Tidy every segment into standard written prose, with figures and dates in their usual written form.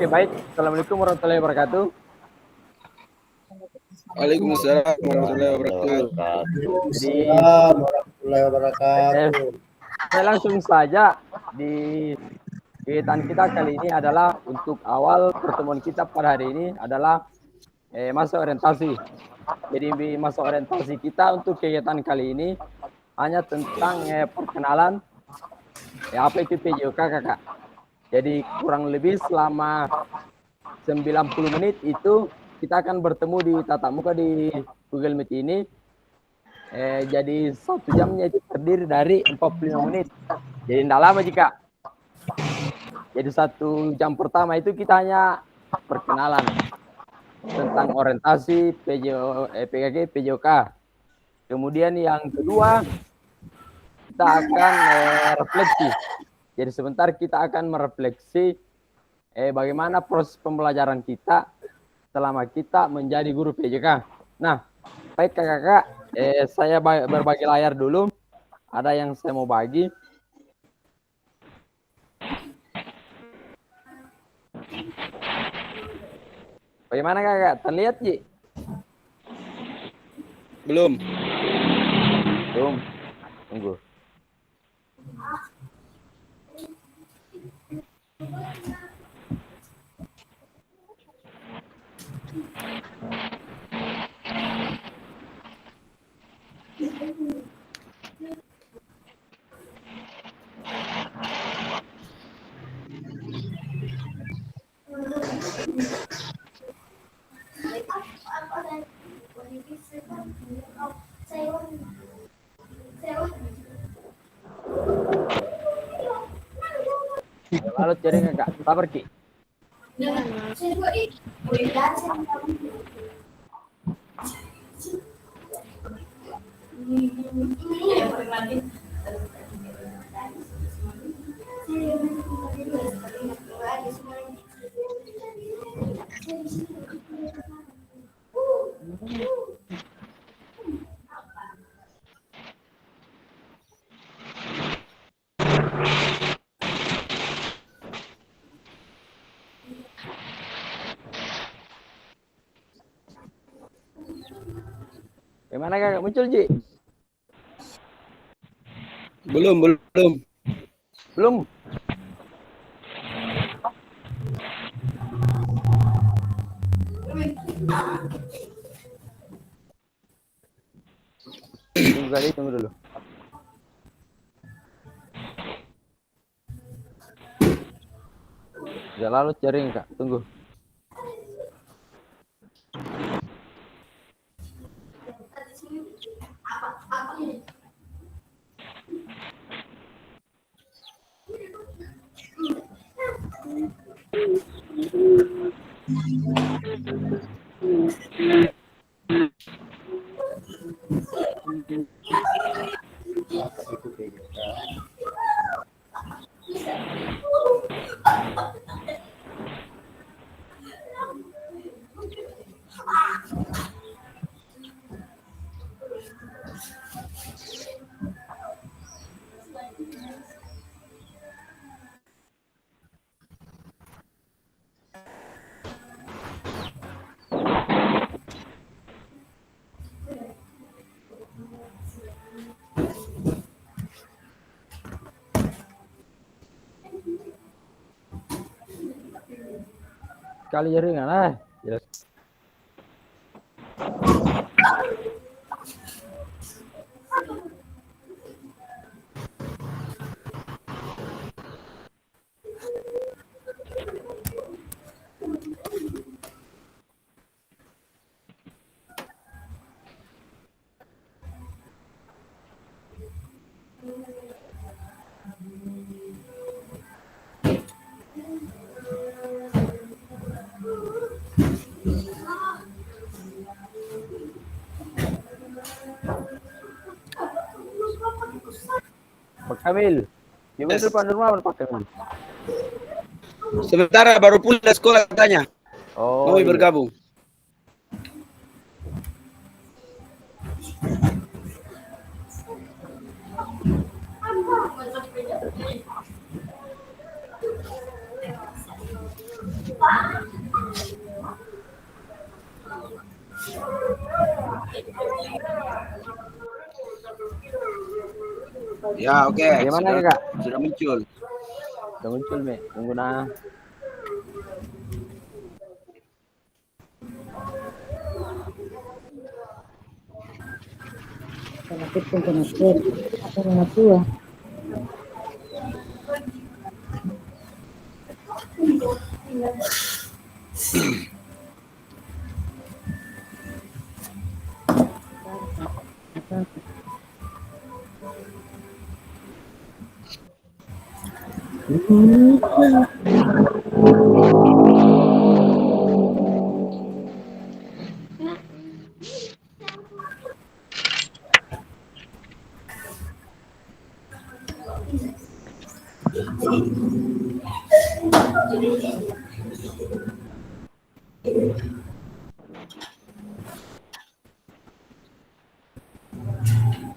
Oke, baik. Assalamualaikum warahmatullahi wabarakatuh. Waalaikumsalam warahmatullahi wabarakatuh. Waalaikumsalam warahmatullahi wabarakatuh. Saya langsung saja di kegiatan kita kali ini adalah untuk awal pertemuan kita pada hari ini adalah masa orientasi. Jadi masa orientasi kita untuk kegiatan kali ini hanya tentang perkenalan apa itu PJOK, Kakak. Jadi kurang lebih selama 90 menit itu kita akan bertemu di tatap muka di Google Meet ini. Jadi 1 jamnya itu terdiri dari 45 menit. Jadi tidak lama jika. Jadi 1 jam pertama itu kita hanya perkenalan tentang orientasi PKK, PJOK. Kemudian yang kedua kita akan refleksi. Jadi sebentar kita akan merefleksi bagaimana proses pembelajaran kita selama kita menjadi guru PJK. Nah, baik kakak-kakak, saya berbagi layar dulu. Ada yang saya mau bagi. Bagaimana kakak? Terlihat, Ji? Belum. Belum. Tunggu. Lalu jaringan kak, sabar Ki. Bagaimana kakak muncul, Ji? Belum. Belum. Tunggu dulu. Udah lalu jaring kak, tunggu. Kali jaringan lah. Jelas. Pak Kamil, gimana depan rumah Pak Kamil? Sementara baru pulang dari sekolah katanya. Oh, Mau iya. bergabung. Ya, oke. Bagaimana Sudah, Kak? sudah muncul. Udah muncul, Mi. Tunggu nah.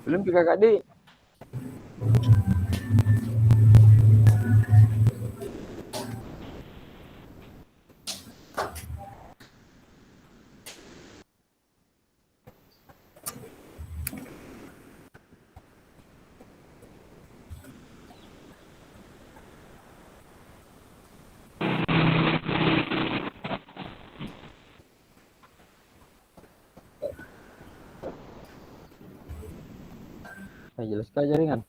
Belum Kak Di. Jelas Kak jaringan.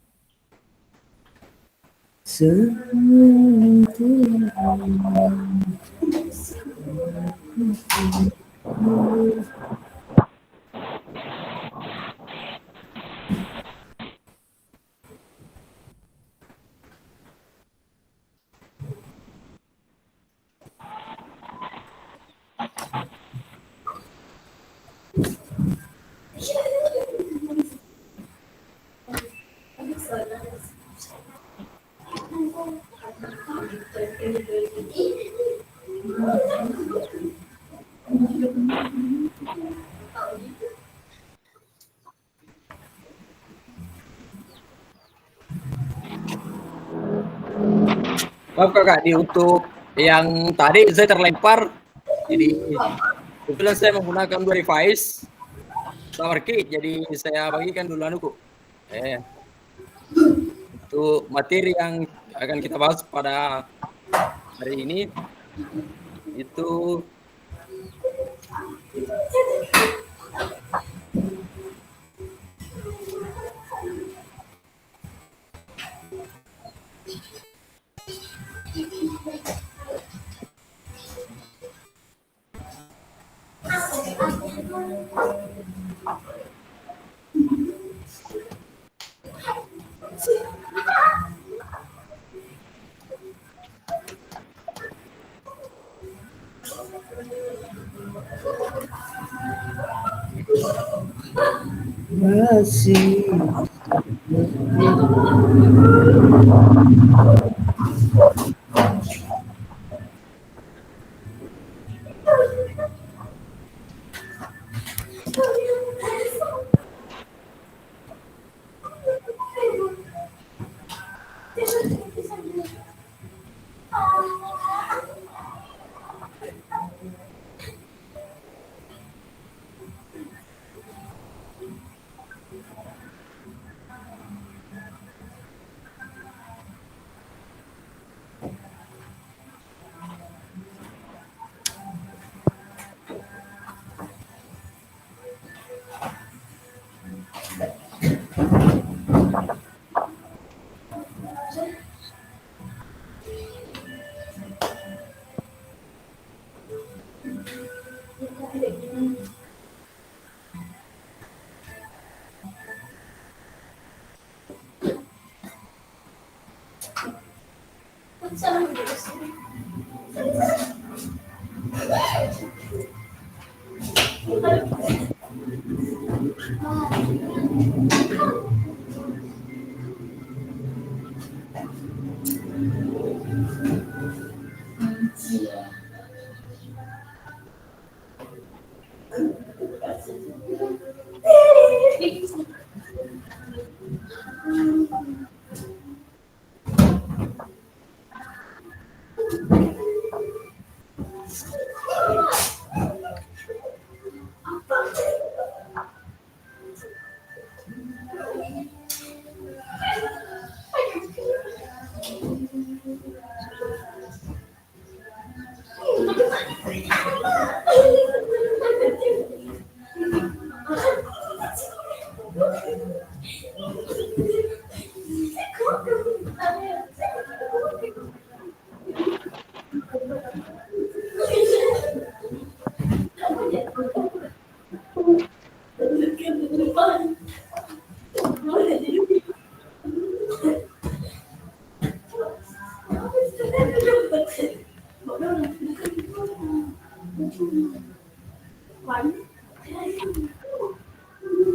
Maaf Kakak, untuk yang tadi saya terlempar. Jadi kebetulan saya menggunakan dua device Power Key, jadi saya bagikan dulu anuku. Untuk materi yang akan kita bahas pada hari ini itu masih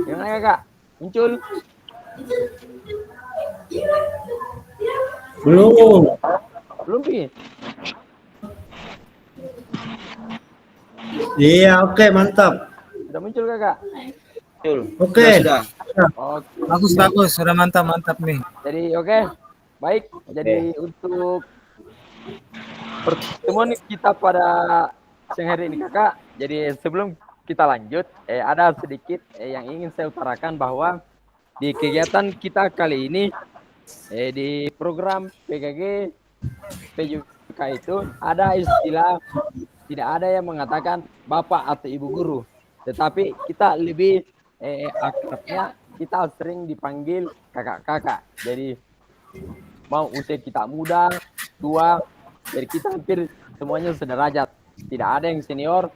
Gimana kakak? Muncul? Belum. Belum Pi? Iya, oke, mantap. Sudah muncul kakak? Betul. Oke. Sudah. Oke. Bagus, sudah mantap nih. Jadi oke, baik. Jadi untuk pertemuan kita pada siang hari ini kakak. Jadi sebelum kita lanjut, ada sedikit yang ingin saya utarakan bahwa di kegiatan kita kali ini di program PKG PJK itu ada istilah, tidak ada yang mengatakan bapak atau ibu guru, tetapi kita lebih akrabnya kita sering dipanggil kakak-kakak. Jadi mau usia kita muda, tua, jadi kita hampir semuanya sederajat. Tidak ada yang senior,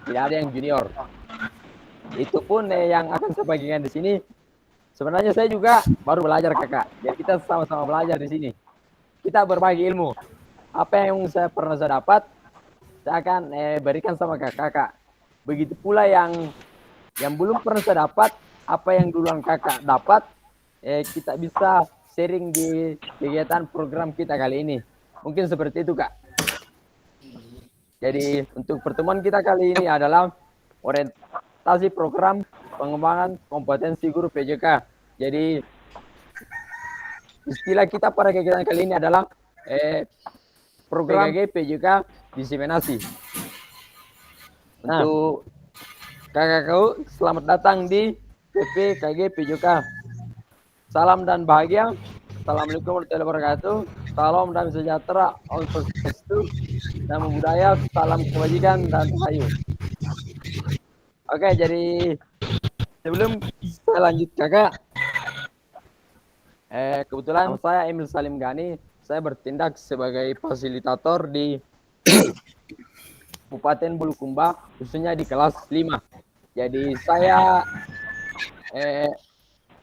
tidak ada yang junior. Itu pun yang akan saya bagikan di sini. Sebenarnya saya juga baru belajar kakak. Jadi kita sama-sama belajar di sini. Kita berbagi ilmu. Apa yang saya pernah saya dapat, saya akan berikan sama kakak-kakak. Begitu pula yang belum pernah saya dapat, apa yang duluan kakak dapat, kita bisa sharing di kegiatan program kita kali ini. Mungkin seperti itu kak. Jadi untuk pertemuan kita kali ini adalah orientasi program pengembangan kompetensi guru PJK. Jadi istilah kita pada kegiatan kali ini adalah program PJK diseminasi. Untuk kakak-kakak, selamat datang di PPKG PJK. Salam dan bahagia. Assalamualaikum warahmatullahi wabarakatuh. Salam dan sejahtera. Om Swastiastu. Namo Buddhaya. Salam kebajikan dan rahayu. Oke, jadi sebelum saya lanjut kakak, kebetulan saya Emil Salim Gani. Saya bertindak sebagai fasilitator di Kabupaten Bulukumba, khususnya di kelas 5. Jadi saya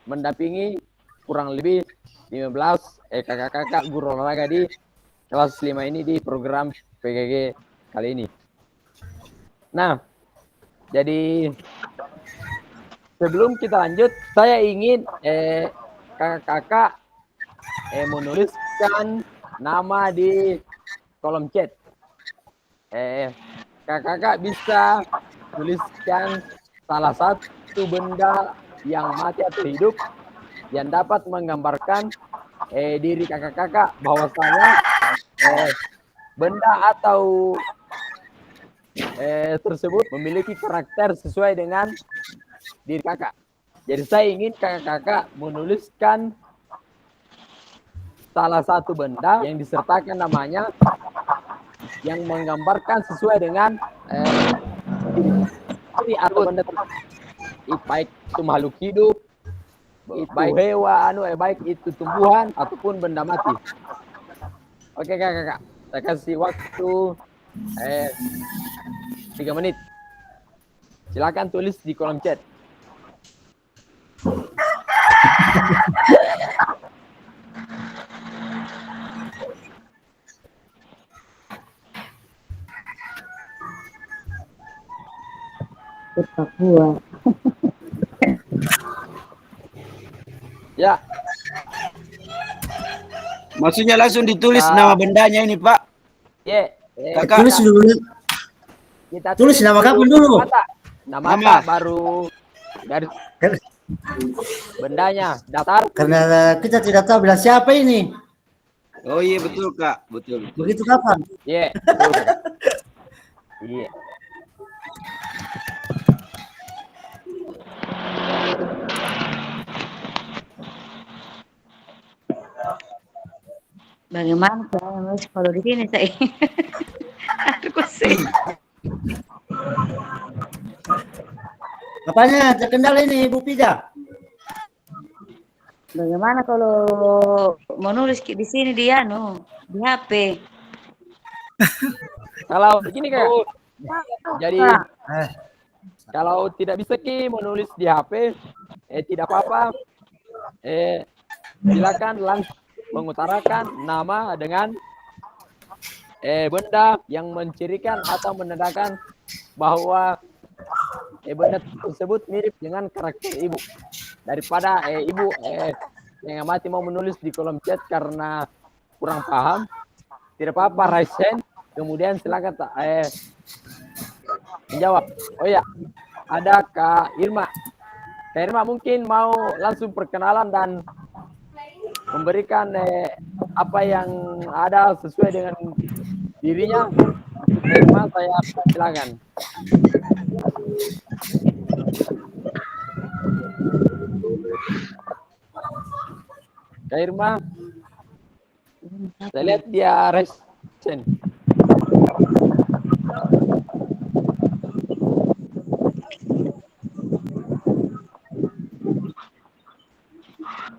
mendampingi kurang lebih 15 kakak-kakak guru olahraga di kelas 5 ini di program PKG kali ini. Nah, jadi sebelum kita lanjut, saya ingin kakak-kakak menuliskan nama di kolom chat. Kakak-kakak bisa tuliskan salah satu benda yang mati atau hidup yang dapat menggambarkan diri kakak-kakak, bahwasanya benda atau tersebut memiliki karakter sesuai dengan diri kakak. Jadi saya ingin kakak-kakak menuliskan salah satu benda yang disertakan namanya yang menggambarkan sesuai dengan diri atau benda tersebut. Baik itu makhluk hidup, baik hewan, baik itu tumbuhan ataupun benda mati. Oke kakak, saya kasih waktu 3 menit. Silakan tulis di kolom chat. Papua. Ya. Maksudnya langsung ditulis nama bendanya ini, Pak. Kakak. Tulis dulu. Tulis nama kapan dulu? Nama baru garis bendanya, datar. Karena kita tidak tahu bilang siapa ini. Oh iya betul, Kak. Betul. Begitu kapan? Iya. Iya. Bagaimana saya nulis kalau di sini saya? Aku sih. Apanya terkendala ini Bu Pija? Bagaimana kalau mau nulis di sini dia di HP. Kalau begini Kak. Jadi Eh, kalau tidak bisa Ki menulis di HP, tidak apa-apa. Silakan langsung mengutarakan nama dengan benda yang mencirikan atau menandakan bahwa benda tersebut mirip dengan karakter ibu. Daripada ibu yang mati mau menulis di kolom chat karena kurang paham, tidak apa-apa, raise hand, kemudian silakan menjawab. Oh ya, ada Kak Irma. Kak Irma mungkin mau langsung perkenalan dan memberikan apa yang ada sesuai dengan dirinya. Kak Irma, saya silakan. Kak Irma, saya lihat dia resen.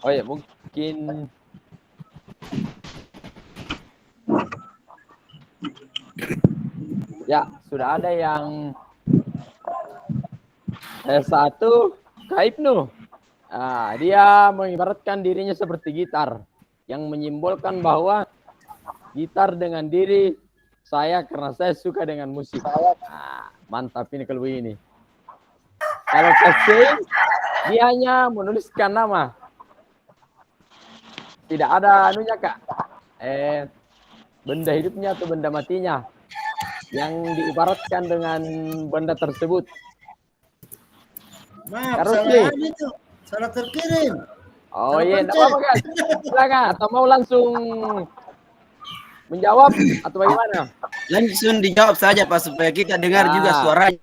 Oh ya, mungkin ya sudah ada yang satu, Kak Ibnu. Dia mengibaratkan dirinya seperti gitar yang menyimbolkan bahwa gitar dengan diri saya karena saya suka dengan musik. Mantap ini kalau begini. Kalau kasih dia hanya menuliskan nama. Tidak ada anunya Kak. Benda hidupnya atau benda matinya yang diibaratkan dengan benda tersebut. maaf, Harus salah nih. itu. Salah terkirim. Oh Salah iya, pencet. enggak apa-apa Kak. Silakan atau mau langsung menjawab atau bagaimana? Langsung dijawab saja Pak supaya kita dengar juga suaranya.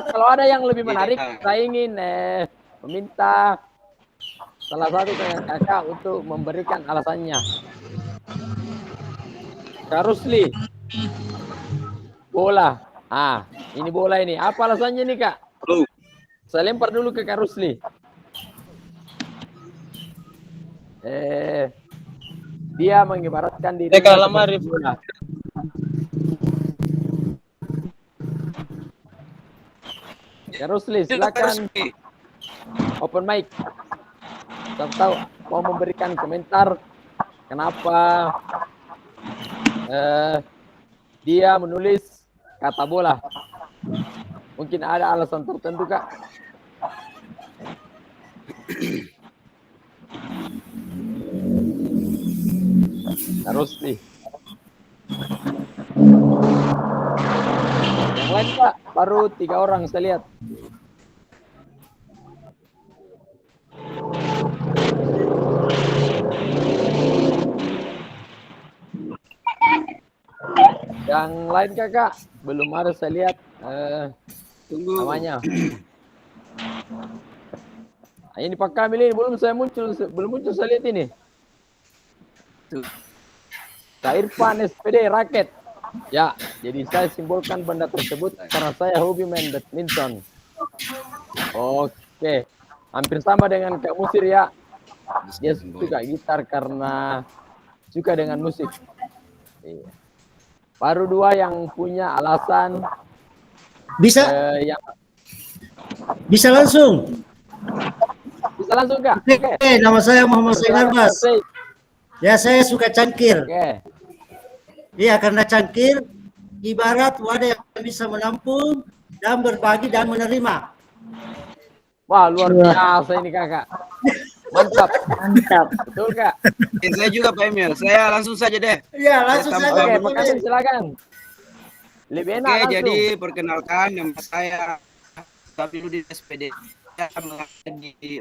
Kalau ada yang lebih menarik, saya ingin meminta salah satu kakak untuk memberikan alasannya. Kak Rusli, bola. Ini bola ini. Apa alasannya nih Kak? Saya lempar dulu ke Kak Rusli. Dia mengibaratkan diri bola. Kak Rusli, silakan open mic. Tahu mau memberikan komentar kenapa dia menulis kata bola. Mungkin ada alasan tertentu Kak. Terus nih. Yang lain Kak, baru 3 orang saya lihat. Yang lain Kakak, belum ada saya lihat namanya. Ini Pak Kamil ini belum muncul saya lihat ini. Kak Irfan SPD raket. Ya, jadi saya simbolkan benda tersebut karena saya hobi main badminton. Oke, hampir sama dengan Kak Musir ya. Dia suka gitar karena suka dengan musik. Iya. Baru 2 yang punya alasan. Bisa bisa langsung. Bisa langsung Kak. Oke, nama saya Muhammad Sengarbas. Ya, saya suka cangkir. Oke. Iya, karena cangkir ibarat wadah yang bisa menampung dan berbagi dan menerima. Wah, luar biasa ini Kakak. Mantap. Betul Kak. Saya juga Pak Emil. Saya langsung saja deh. Iya, langsung Saya saja. Oke, Pak Kamil silakan. Lebih enak Oke, langsung. jadi perkenalkan nama saya dulu di SPD. Saya mengajar di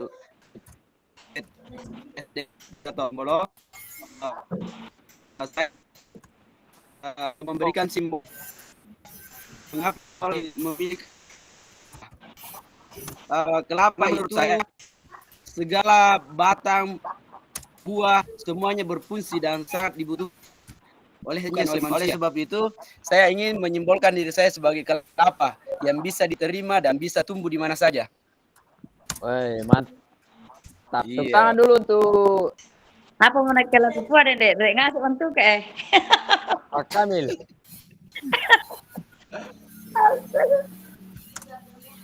SD Tombolo. Saya memberikan simbol mengapa memiliki kelapa itu saya segala batang buah semuanya berfungsi dan sangat dibutuhkan oleh manusia. Oleh sebab itu saya ingin menyimbolkan diri saya sebagai kelapa yang bisa diterima dan bisa tumbuh di mana saja. Woi, mantap. Tepuk Iya. tangan dulu untuk Apa mau naik kelas itu ada dek ngasih untuk Pak Kamil.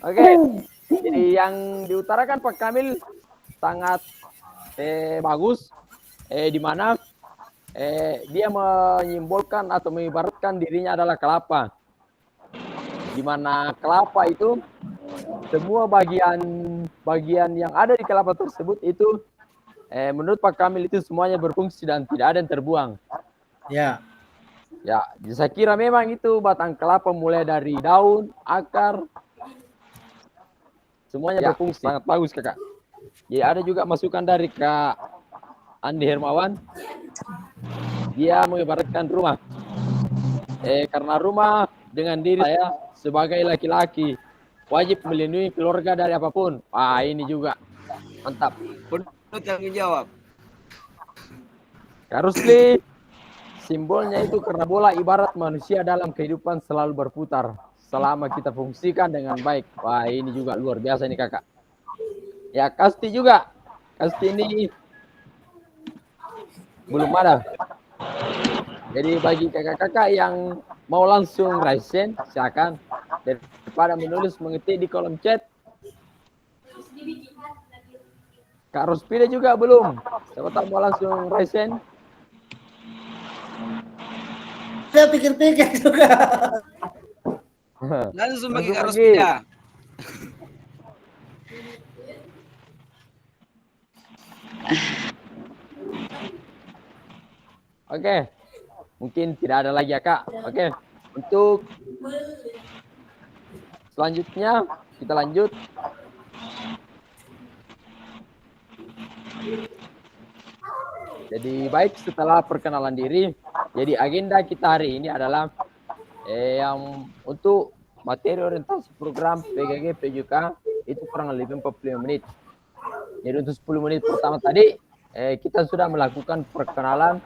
Oke, jadi yang diutarakan Pak Kamil sangat bagus, di mana dia menyimbolkan atau mengibaratkan dirinya adalah kelapa, di mana kelapa itu semua bagian yang ada di kelapa tersebut itu menurut Pak Kamil itu semuanya berfungsi dan tidak ada yang terbuang. Ya. Ya, saya kira memang itu batang kelapa mulai dari daun, akar, semuanya berfungsi. Sangat bagus kakak. Jadi ada juga masukan dari Kak Andi Hermawan. Dia mengibaratkan rumah. Karena rumah dengan diri saya sebagai laki-laki wajib melindungi keluarga dari apapun. Wah, ini juga mantap. Penuh tanggung jawab. Kak Rusli, simbolnya itu karena bola ibarat manusia dalam kehidupan selalu berputar selama kita fungsikan dengan baik. Wah, ini juga luar biasa nih kakak. Ya, Kasti juga. Kasti ini belum ada. Jadi bagi kakak-kakak yang mau langsung raisen, silakan. Daripada menulis mengetik di kolom chat. Kak Rospida juga belum. Siapa tahu mau langsung raisen. Saya pikir-pikir juga. Langsung bagi Langsung Kak lagi. Rospida. Oke. Mungkin tidak ada lagi ya kak. Oke. Untuk selanjutnya kita lanjut. Jadi baik, setelah perkenalan diri, jadi agenda kita hari ini adalah yang untuk materi orientasi program PGG PJK itu kurang lebih 45 menit. Jadi untuk 10 menit pertama tadi kita sudah melakukan perkenalan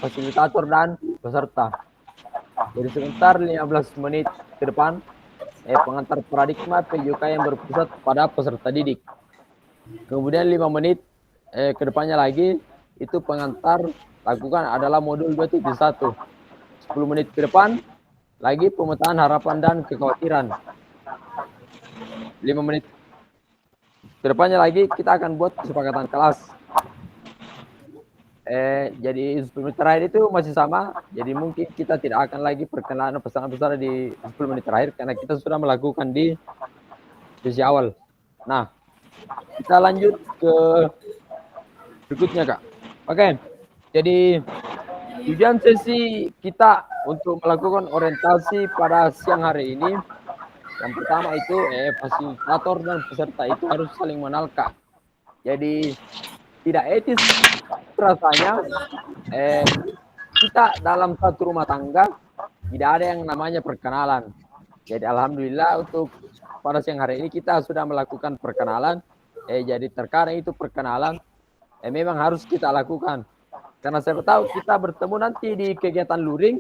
fasilitator dan peserta. Jadi sebentar 15 menit ke depan pengantar paradigma PJK yang berpusat pada peserta didik. Kemudian 5 menit ke depannya lagi itu pengantar lakukan adalah modul 2.1. 10 menit ke depan lagi pemetaan harapan dan kekhawatiran. 5 menit ke depannya lagi kita akan buat kesepakatan kelas. Jadi 10 menit terakhir itu masih sama. Jadi mungkin kita tidak akan lagi perkenalan pesan-pesan di 10 menit terakhir karena kita sudah melakukan di sesi awal. Nah, kita lanjut ke berikutnya kak. Oke, jadi tujuan sesi kita untuk melakukan orientasi pada siang hari ini, yang pertama itu fasilitator dan peserta itu harus saling mengenal kak. Jadi tidak etis rasanya kita dalam satu rumah tangga tidak ada yang namanya perkenalan. Jadi alhamdulillah untuk pada siang hari ini kita sudah melakukan perkenalan. Jadi terkadang itu perkenalan memang harus kita lakukan. Karena saya tahu kita bertemu nanti di kegiatan luring,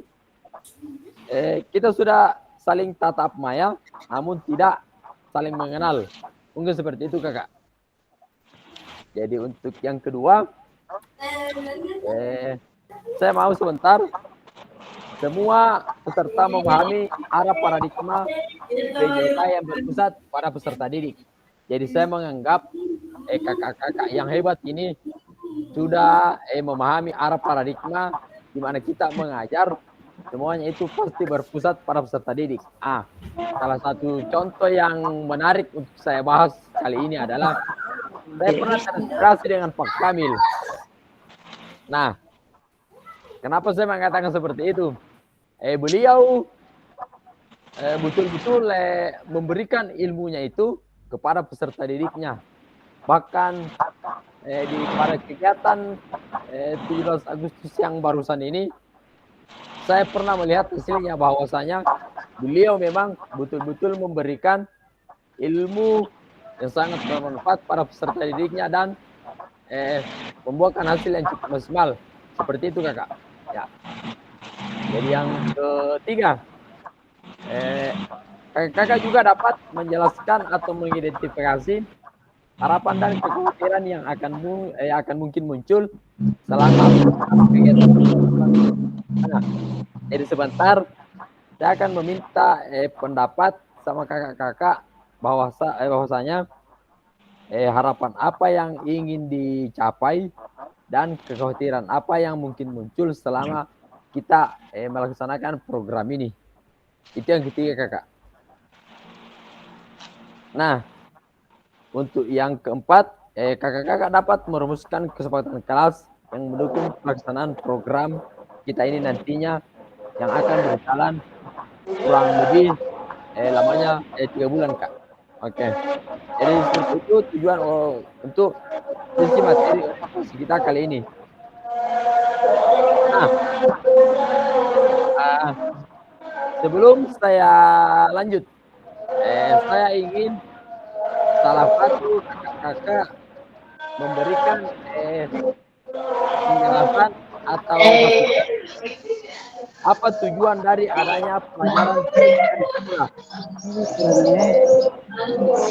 kita sudah saling tatap maya, namun tidak saling mengenal. Mungkin seperti itu kakak. Jadi untuk yang kedua, saya mau sebentar semua peserta memahami arah paradigma PJK yang berpusat pada peserta didik. Jadi saya menganggap kakak-kakak yang hebat ini sudah memahami arah paradigma di mana kita mengajar semuanya itu pasti berpusat pada peserta didik. Salah satu contoh yang menarik untuk saya bahas kali ini adalah saya pernah terinspirasi dengan Pak Kamil. Nah, kenapa saya mengatakan seperti itu? Beliau betul-betul memberikan ilmunya itu kepada peserta didiknya. Bahkan pada kegiatan 17 Agustus yang barusan ini, saya pernah melihat hasilnya bahwasanya beliau memang betul-betul memberikan ilmu yang sangat bermanfaat para peserta didiknya dan membuahkan hasil yang cukup maksimal. Seperti itu kakak. Ya. Jadi yang ketiga, kakak juga dapat menjelaskan atau mengidentifikasi harapan dan kekhawatiran yang akan mungkin muncul selama kegiatan. Nah, jadi sebentar saya akan meminta pendapat sama kakak-kakak bahwasanya harapan apa yang ingin dicapai dan kekhawatiran apa yang mungkin muncul selama kita melaksanakan program ini. Itu yang ketiga, kakak. Nah, untuk yang keempat, kakak-kakak dapat merumuskan kesepakatan kelas yang mendukung pelaksanaan program kita ini nantinya yang akan berjalan kurang lebih lamanya 3 bulan, Kak. Oke. Jadi seperti itu tujuan untuk sesi materi kita kali ini. Nah, sebelum saya lanjut, saya ingin salah satu kakak-kakak memberikan penjelasan atau apa tujuan dari adanya pelajaran di sekolah.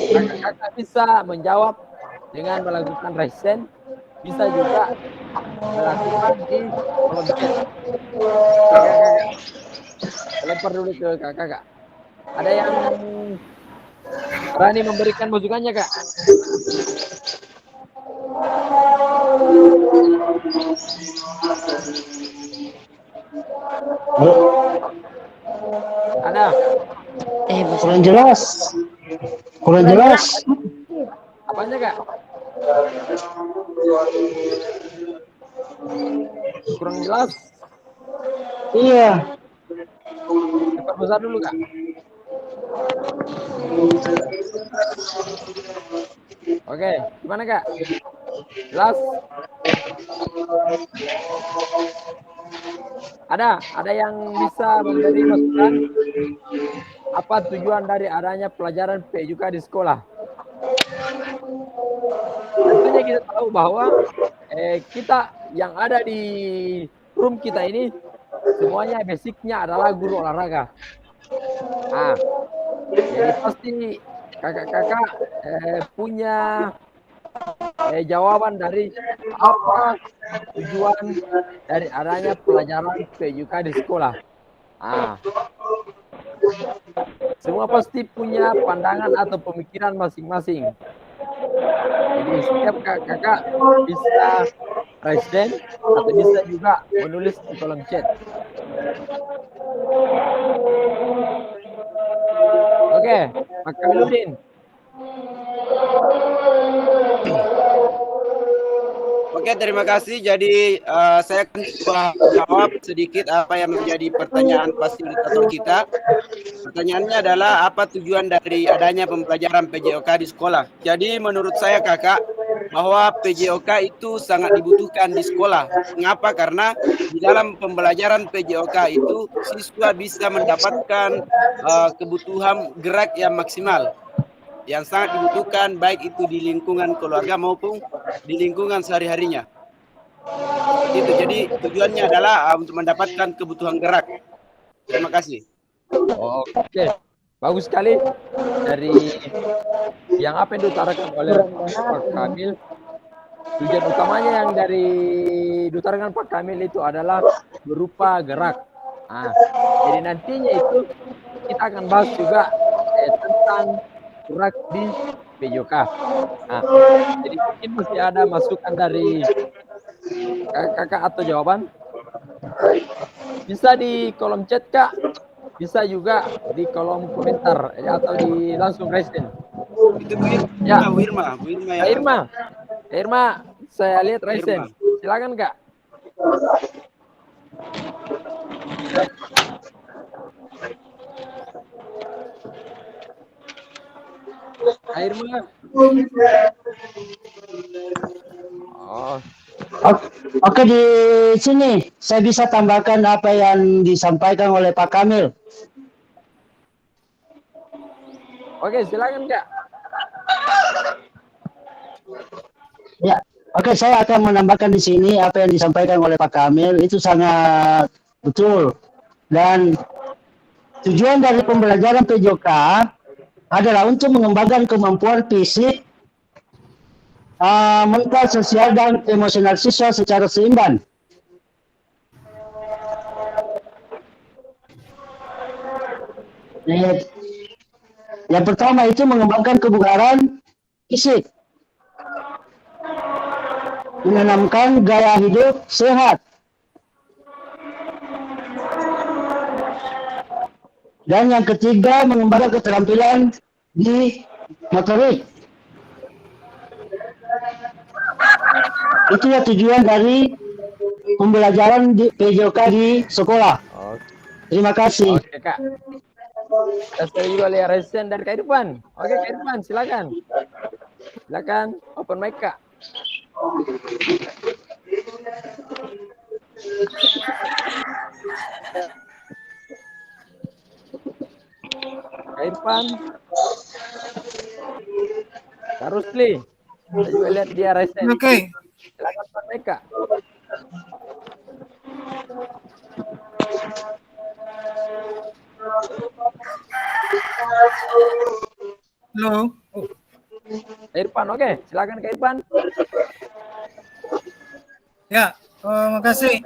Kakak-kakak bisa menjawab dengan melakukan resen, bisa juga melakukan di kolom chat. Kakak-kakak, lempar dulu ke kakak-kakak. Ada yang berani memberikan masukannya, Kak? Ada? Kurang jelas. Kurang jelas. Apanya, Kak? Kurang jelas? Iya. Cepat besar dulu, Kak. Oke, gimana, Kak? Jelas? Ada yang bisa memberi masukan? Apa tujuan dari adanya pelajaran PJOK di sekolah? Tentunya kita tahu bahwa kita yang ada di room kita ini semuanya basicnya adalah guru olahraga. Nah, jadi pasti kakak-kakak punya jawaban dari apa tujuan dari adanya pelajaran PJOK di sekolah. Nah, semua pasti punya pandangan atau pemikiran masing-masing. Jadi setiap kakak bisa present atau bisa juga menulis di kolom chat. Oke, Pak Kamiluddin. Oke, terima kasih. Jadi saya akan jawab sedikit apa yang menjadi pertanyaan fasilitator kita. Pertanyaannya adalah apa tujuan dari adanya pembelajaran PJOK di sekolah? Jadi menurut saya kakak, bahwa PJOK itu sangat dibutuhkan di sekolah. Mengapa? Karena di dalam pembelajaran PJOK itu siswa bisa mendapatkan kebutuhan gerak yang maksimal, yang sangat dibutuhkan baik itu di lingkungan keluarga maupun di lingkungan sehari-harinya. Itu jadi tujuannya adalah untuk mendapatkan kebutuhan gerak. Terima kasih. Oke, bagus sekali dari yang apa yang diutarakan oleh Pak Kamil. Tujuan utamanya yang diutarakan Pak Kamil itu adalah berupa gerak. Nah, jadi nantinya itu kita akan bahas juga tentang gerak di PJOK. Nah, jadi mungkin masih ada masukan dari kakak atau jawaban? Bisa di kolom chat, Kak. Bisa juga di kolom komentar atau di langsung resen. Itu Bu Irma. Irma, saya lihat resen. Silakan, Kak. Irma. Oh. Oke, di sini saya bisa tambahkan apa yang disampaikan oleh Pak Kamil. Oke, silakan, Kak. Ya, oke, saya akan menambahkan di sini apa yang disampaikan oleh Pak Kamil itu sangat betul. Dan tujuan dari pembelajaran PJOK adalah untuk mengembangkan kemampuan fisik mental, sosial, dan emosional siswa secara seimbang. Yang pertama itu mengembangkan kebugaran fisik, menanamkan gaya hidup sehat, dan yang ketiga mengembangkan keterampilan di motorik. Itulah tujuan dari pembelajaran di PJOK di sekolah. Oke, Terima kasih. oke Kak. Saya juga lihat resen dari Kak Irfan. Oke Kak Irfan, silakan. Silakan open mic Kak. Kak Irfan. Kak Rusli. Saya juga lihat dia resen. Oke. Silakan open mic Kak. Halo. Kak Irfan, oke. Silakan Kak Irfan. Ya, makasih.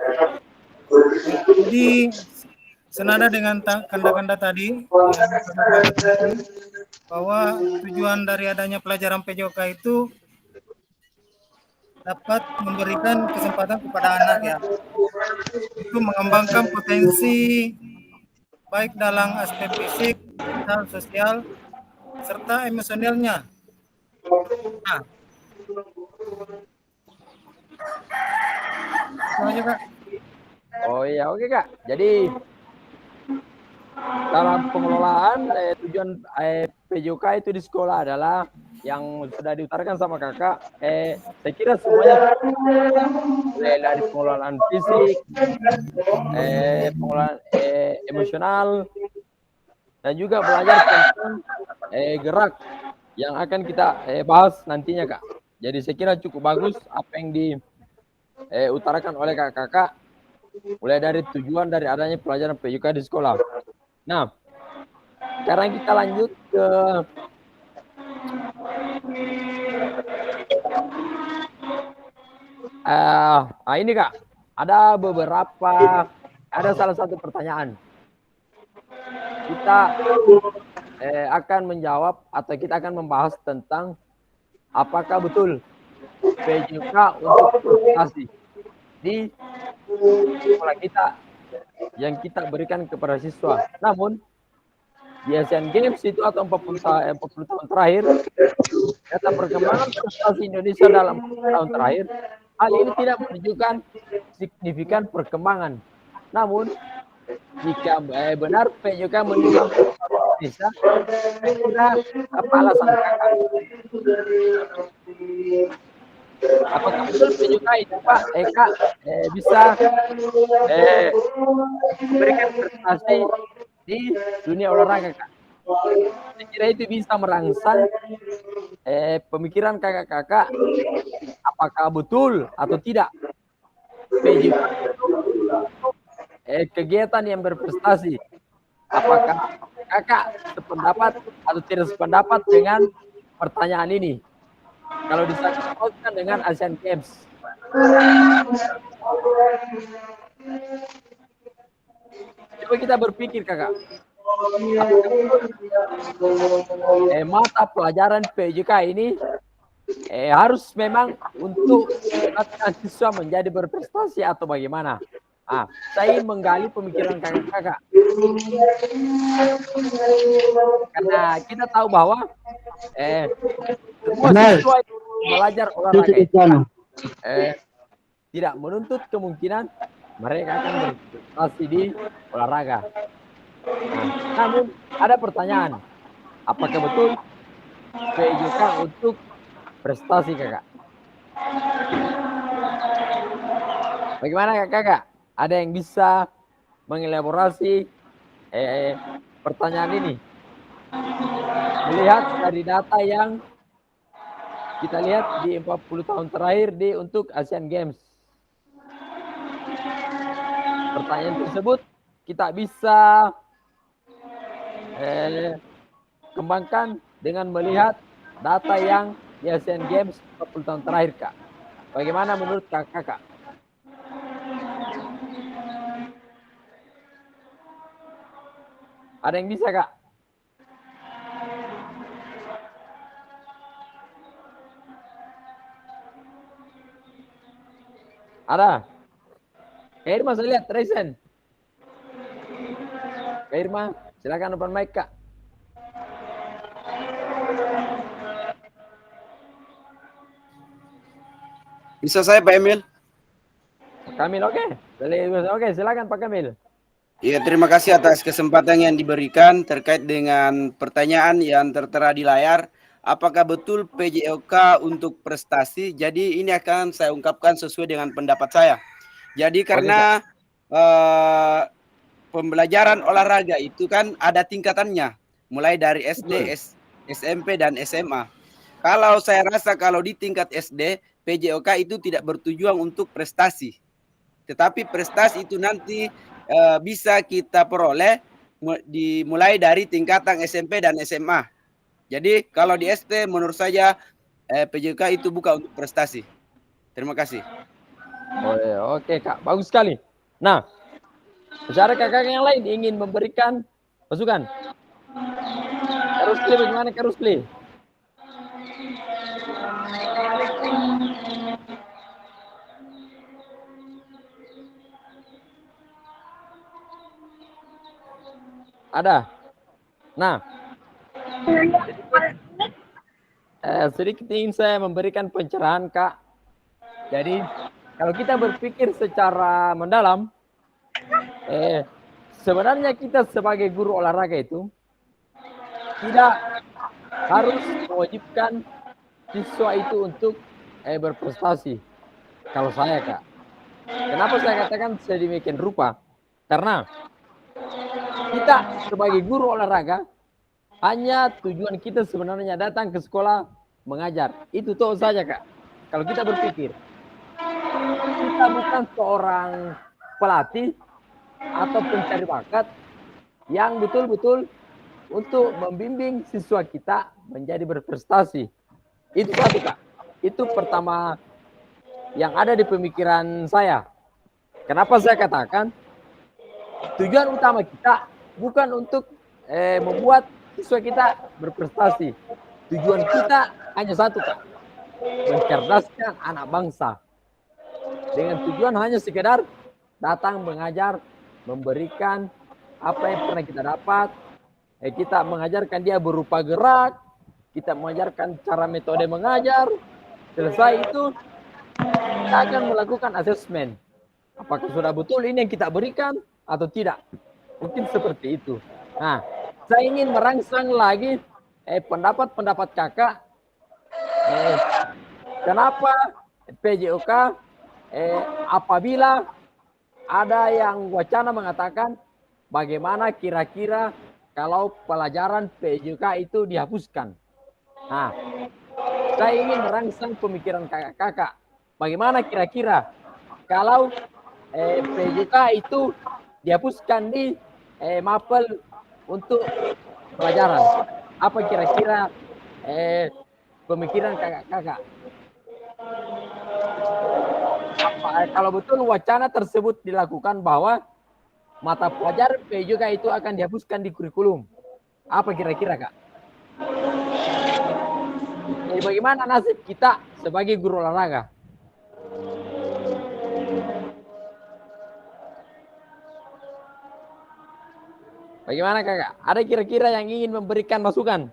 Jadi senada dengan kanda-kanda tadi bahwa tujuan dari adanya pelajaran PJOK itu dapat memberikan kesempatan kepada anak ya itu mengembangkan potensi baik dalam aspek fisik, mental, sosial, serta emosionalnya. Nah, itu aja Kak. Oh iya, oke Kak. Jadi dalam pengelolaan tujuan PJOK itu di sekolah adalah yang sudah diutarakan sama Kakak. Saya kira semuanya mulai dari pengelolaan fisik, pengelolaan emosional, dan juga belajar tentang gerak yang akan kita bahas nantinya Kak. Jadi saya kira cukup bagus apa yang diutarakan oleh Kakak. Mulai dari tujuan dari adanya pelajaran PJOK di sekolah. Nah, sekarang kita lanjut ke ini Kak. Ada salah satu pertanyaan. Kita akan menjawab atau kita akan membahas tentang apakah betul PJOK untuk prestasi di sekolah kita yang kita berikan kepada siswa. Namun di Asian Games itu atau 40 tahun terakhir, data perkembangan prestasi Indonesia dalam 40 tahun terakhir, hal ini tidak menunjukkan signifikan perkembangan. Namun jika benar PJOK menyumbang Indonesia, saya kira apa alasan Kakak? Apakah betul PJOK itu Pak Eka bisa memberikan prestasi di dunia olahraga Kak? Saya kira itu bisa merangsang pemikiran kakak-kakak apakah betul atau tidak PJOK kegiatan yang berprestasi. Apakah kakak sependapat atau tidak sependapat dengan pertanyaan ini? Kalau disangkutkan dengan Asian Games. Coba kita berpikir kakak. Mata pelajaran PJOK ini harus memang untuk siswa menjadi berprestasi atau bagaimana? Saya ingin menggali pemikiran kakak-kakak. Karena kita tahu bahwa semua siswa yang belajar olahraga itu tidak menuntut kemungkinan mereka akan berprestasi di olahraga. Namun ada pertanyaan, apakah betul PJOK untuk prestasi kakak? Bagaimana kakak? Ada yang bisa mengelaborasi pertanyaan ini? Melihat dari data yang kita lihat di 40 tahun terakhir untuk Asian Games. Pertanyaan tersebut kita bisa kembangkan dengan melihat data yang di Asian Games 40 tahun terakhir, Kak. Bagaimana menurut Kakak? Ada yang bisa, Kak? Ada? Kak Irma, saya lihat, Resen. Kak Irma, silakan open mic, Kak. Bisa saya Pak Emil? Kamil, oke. Oke, silakan Pak Kamil. Ya, terima kasih atas kesempatan yang diberikan terkait dengan pertanyaan yang tertera di layar. Apakah betul PJOK untuk prestasi? Jadi ini akan saya ungkapkan sesuai dengan pendapat saya. Jadi karena pembelajaran olahraga itu kan ada tingkatannya, mulai dari SD, SMP, dan SMA. Kalau saya rasa kalau di tingkat SD, PJOK itu tidak bertujuan untuk prestasi. Tetapi prestasi itu nanti bisa kita peroleh dimulai dari tingkatan SMP dan SMA. Jadi kalau di SD menurut saya PJOK itu bukan untuk prestasi. Terima kasih. Oke, Kak, bagus sekali. Nah, secara kakak yang lain ingin memberikan masukan. Kak Rusli, bagaimana Kak Rusli? Ada. Nah, sedikit ingin saya memberikan pencerahan, Kak. Jadi, kalau kita berpikir secara mendalam, sebenarnya kita sebagai guru olahraga itu tidak harus mewajibkan siswa itu untuk berprestasi. Kalau saya, Kak. Kenapa saya katakan sedemikian rupa? Karena kita sebagai guru olahraga hanya tujuan kita sebenarnya datang ke sekolah mengajar. Itu tahu saja, Kak. Kalau kita berpikir kita bukan seorang pelatih atau pencari bakat yang betul-betul untuk membimbing siswa kita menjadi berprestasi. Itu satu, Kak. Itu pertama yang ada di pemikiran saya. Kenapa saya katakan tujuan utama kita bukan untuk membuat siswa kita berprestasi. Tujuan kita hanya satu, Kak. Mencerdaskan anak bangsa. Dengan tujuan hanya sekedar datang mengajar, memberikan apa yang pernah kita dapat. Kita mengajarkan dia berupa gerak, kita mengajarkan cara metode mengajar. Selesai itu, kita akan melakukan asesmen. Apakah sudah betul ini yang kita berikan atau tidak? Mungkin seperti itu. Nah, saya ingin merangsang lagi pendapat-pendapat kakak. Kenapa PJOK apabila ada yang wacana mengatakan bagaimana kira-kira kalau pelajaran PJOK itu dihapuskan. Nah, saya ingin merangsang pemikiran kakak-kakak. Bagaimana kira-kira kalau PJOK itu dihapuskan di mapel untuk pelajaran? Apa kira-kira pemikiran kakak-kakak? Kalau betul wacana tersebut dilakukan bahwa mata pelajaran PJOK itu akan dihapuskan di kurikulum, apa kira-kira, Kak? Jadi bagaimana nasib kita sebagai guru olahraga? Bagaimana, Kakak? Ada kira-kira yang ingin memberikan masukan?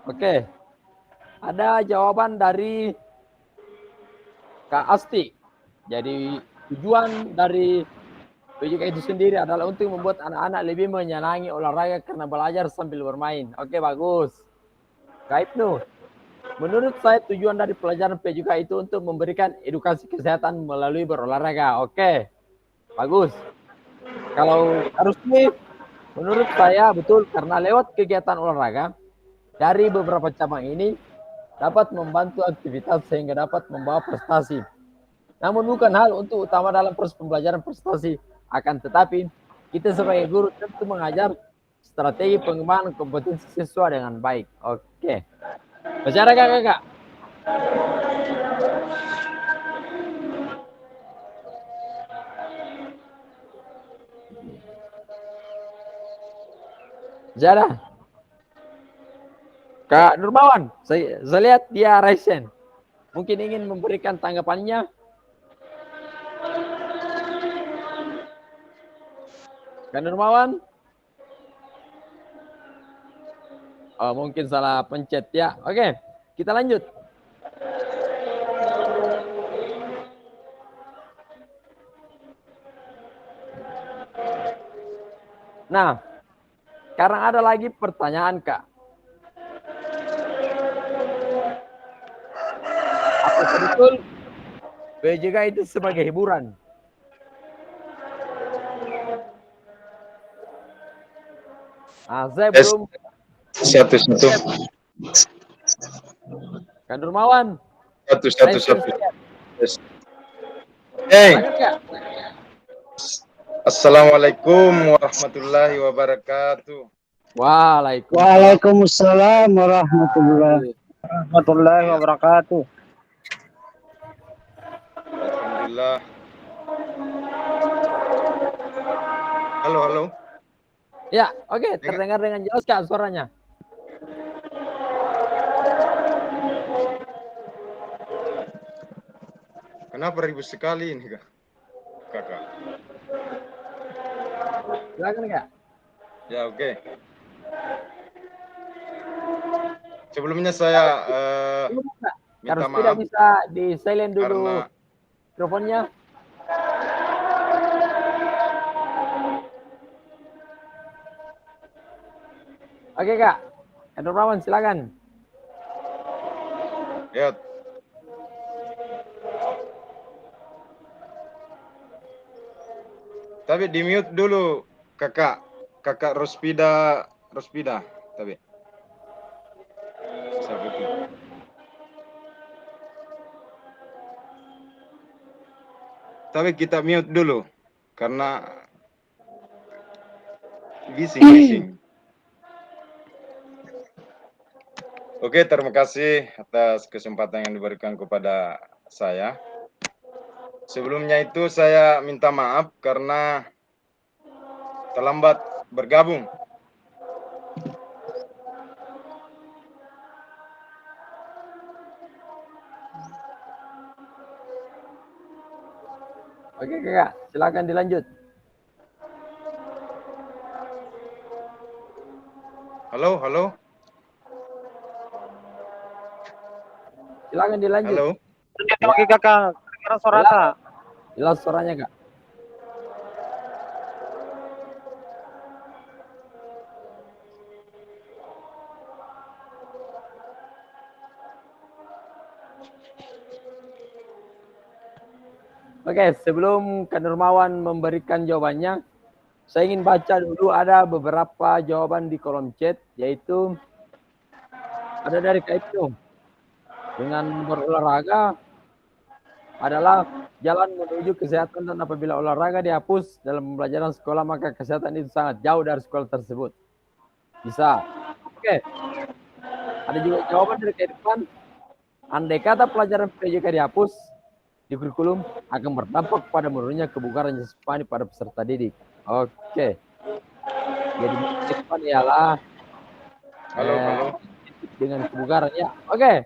Oke. Ada jawaban dari Kak Asti. Jadi tujuan dari PJOK itu sendiri adalah untuk membuat anak-anak lebih menyenangi olahraga karena belajar sambil bermain. Oke, bagus. Kak Ibnu, menurut saya tujuan dari pelajaran PJOK itu untuk memberikan edukasi kesehatan melalui berolahraga. Oke, bagus. Kalau harus nih, menurut saya betul karena lewat kegiatan olahraga dari beberapa cabang ini dapat membantu aktivitas sehingga dapat membawa prestasi. Namun bukan hal untuk utama dalam proses pembelajaran prestasi. Akan tetapi kita sebagai guru tentu mengajar strategi pengembangan kompetensi siswa dengan baik. Oke. Masyarakat kakak. Zara. Kak Nurmawan, saya lihat dia resen. Mungkin ingin memberikan tanggapannya. Kak Nurmawan. Oh, mungkin salah pencet ya. Oke, kita lanjut. Nah, sekarang ada lagi pertanyaan, Kak. Apakah betul PJK itu sebagai hiburan? Nah, saya belum. Satu. Kak Nurmawan. Satu. Yes. Silakan, Kak. Assalamualaikum warahmatullahi wabarakatuh. Waalaikumsalam warahmatullahi wabarakatuh. Alhamdulillah. Halo. Ya, oke, terdengar dengan jelas Kak suaranya. Kenapa ribut sekali ini, Kakak? Silakan, Kak. Ya, oke. Sebelumnya saya minta Harus tidak maaf bisa di silent dulu karena mikrofonnya. Oke, Kak. Kak Nurmawan, silakan. ya. Tapi di mute dulu, Kakak Rospida, tapi. Tapi kita mute dulu karena bising. Oke, terima kasih atas kesempatan yang diberikan kepada saya. Sebelumnya itu saya minta maaf karena terlambat bergabung. Oke, Kak. Silakan dilanjut. Halo. Silakan dilanjut. Halo. Oke kakak, suara Kak. Jelas suaranya, Kak. Oke, sebelum Kak Nurmawan memberikan jawabannya, saya ingin baca dulu ada beberapa jawaban di kolom chat, yaitu ada dari Kak Ibnu. Dengan berolahraga adalah jalan menuju kesehatan, dan apabila olahraga dihapus dalam pembelajaran sekolah, maka kesehatan itu sangat jauh dari sekolah tersebut. Bisa. Oke. Ada juga jawaban dari Kak Irfan. Andai kata pelajaran PJK dihapus di kurikulum, akan berdampak pada menurunnya kebugaran jasmani pada peserta didik. Oke. Jadi Irfan ialah Halo. dengan kebugaran ya. Oke.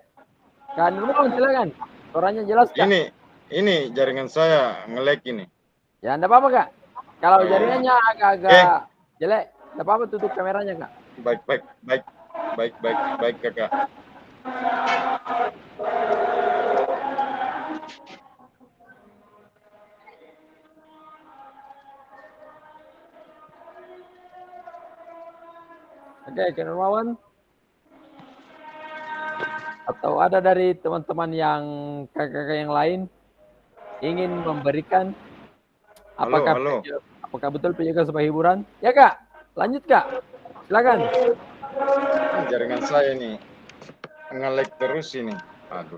Kak Nurmawan, silakan. Suaranya jelas, Kak? Ini jaringan saya nge-lag ini. Ya, enggak apa-apa, Kak. Kalau jaringannya agak-agak jelek, enggak apa-apa, tutup kameranya, Kak. Baik, Kakak. Oke, Kak Nurmawan. Atau ada dari teman-teman yang kakak-kakak yang lain ingin memberikan apakah betul PJK sebagai hiburan? Ya, Kak. Lanjut, Kak. Silakan. Jaringan saya ini nge-lag terus ini. Aduh.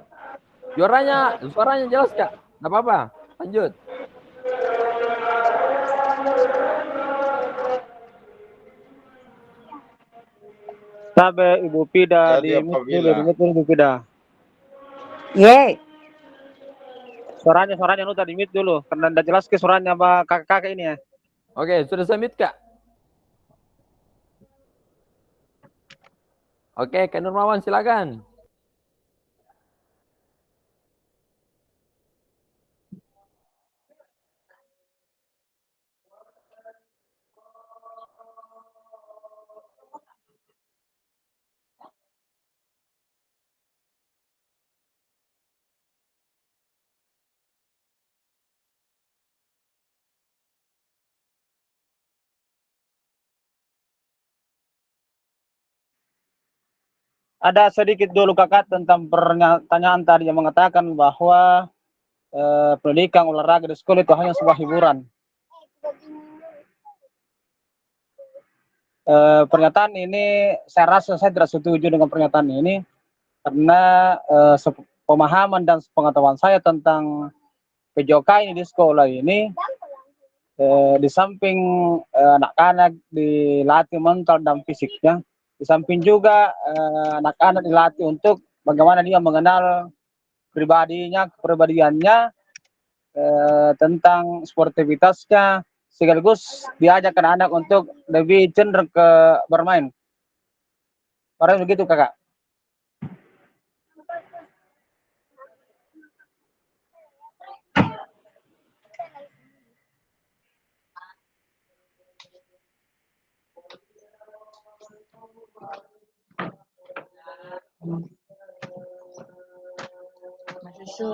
Suaranya jelas, Kak. Enggak apa-apa. Lanjut. Sabe Ibu Pida Jadi di mute dulu, di apabila mute dulu Ibu Pida. Ye. Suaranya Nuta di mute dulu, karena udah jelas ke suaranya apa kakak-kakak ini ya. Oke, sudah submit Kak? Oke, Kak Nurmawan silakan. Ada sedikit dulu kakak tentang pertanyaan tadi yang mengatakan bahwa pendidikan olahraga di sekolah itu hanya sebuah hiburan. Pernyataan ini saya rasa saya tidak setuju dengan pernyataan ini karena pemahaman dan pengetahuan saya tentang PJOK ini di sekolah ini di samping anak-anak dilatih mental dan fisiknya, di samping juga anak-anak dilatih untuk bagaimana dia mengenal kepribadiannya tentang sportivitasnya, sekaligus diajarkan anak untuk lebih cenderung ke bermain. Orang begitu kakak. Susu.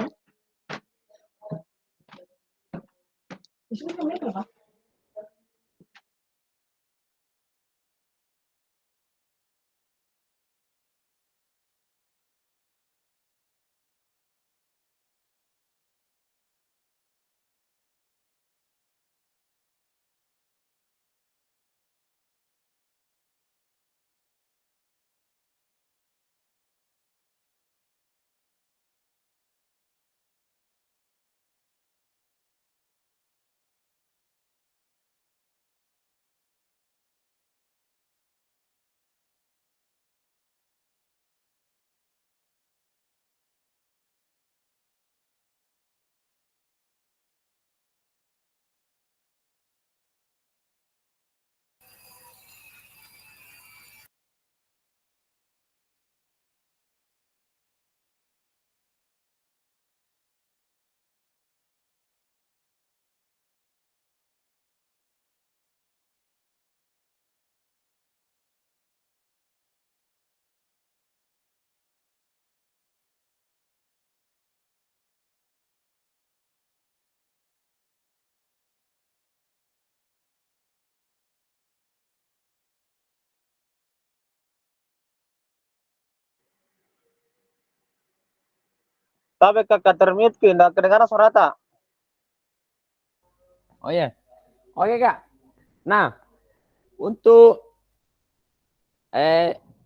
Tapi kakak termute tidak kedengaran suara tak? Oh ya. Oke Kak. Nah, untuk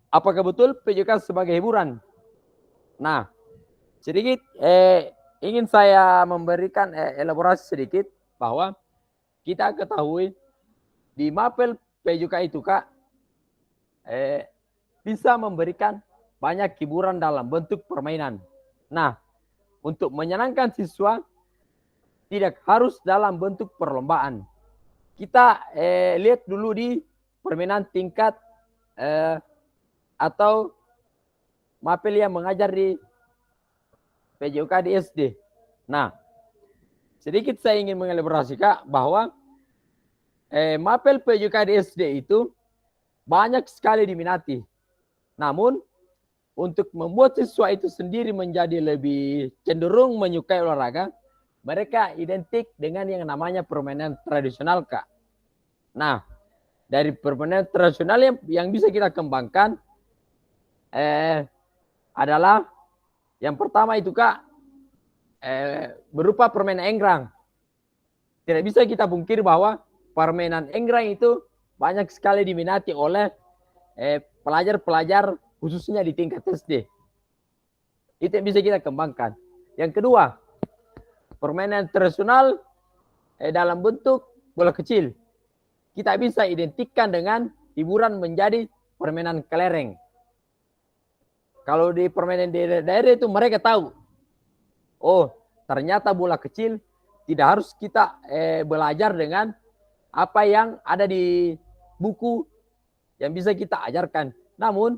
apakah betul PJOK sebagai hiburan? Nah, sedikit ingin saya memberikan elaborasi sedikit bahwa kita ketahui di mapel PJOK itu Kak bisa memberikan banyak hiburan dalam bentuk permainan. Nah, untuk menyenangkan siswa tidak harus dalam bentuk perlombaan. Kita lihat dulu di permainan tingkat atau mapel yang mengajar di PJOK di SD. Nah, sedikit saya ingin mengelaborasi Kak bahwa mapel PJOK di SD itu banyak sekali diminati. Namun untuk membuat siswa itu sendiri menjadi lebih cenderung menyukai olahraga, mereka identik dengan yang namanya permainan tradisional Kak. Nah, dari permainan tradisional yang bisa kita kembangkan adalah yang pertama itu Kak berupa permainan enggrang. Tidak bisa kita pungkiri bahwa permainan enggrang itu banyak sekali diminati oleh pelajar-pelajar khususnya di tingkat SD. Itu yang bisa kita kembangkan. Yang kedua, permainan tradisional dalam bentuk bola kecil. Kita bisa identikkan dengan hiburan menjadi permainan kelereng. Kalau di permainan daerah itu mereka tahu, oh ternyata bola kecil tidak harus kita belajar dengan apa yang ada di buku yang bisa kita ajarkan. Namun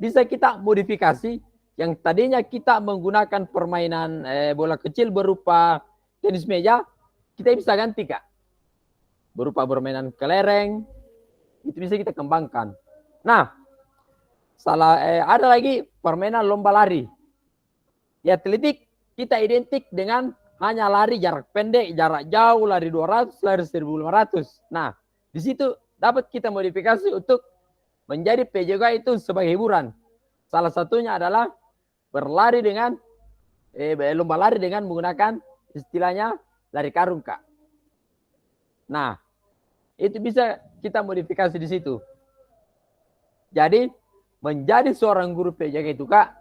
bisa kita modifikasi yang tadinya kita menggunakan permainan bola kecil berupa tenis meja, kita bisa ganti Kak. Berupa permainan kelereng, itu bisa kita kembangkan. Nah, ada lagi permainan lomba lari. Di atletik kita identik dengan hanya lari jarak pendek, jarak jauh, lari 200, lari 1500. Nah, di situ dapat kita modifikasi untuk menjadi PJK itu sebagai hiburan. Salah satunya adalah berlari dengan lomba lari dengan menggunakan istilahnya lari karung Kak. Nah, itu bisa kita modifikasi di situ. Jadi menjadi seorang guru PJK itu Kak,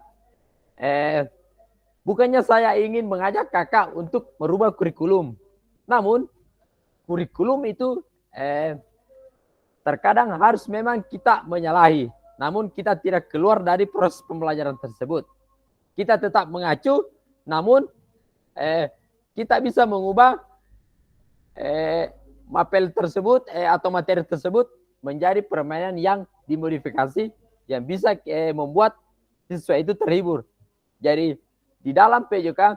bukannya saya ingin mengajak kakak untuk merubah kurikulum. Namun kurikulum itu terkadang harus memang kita menyalahi. Namun kita tidak keluar dari proses pembelajaran tersebut. Kita tetap mengacu, namun kita bisa mengubah mapel tersebut atau materi tersebut menjadi permainan yang dimodifikasi yang bisa membuat siswa itu terhibur. Jadi di dalam PJK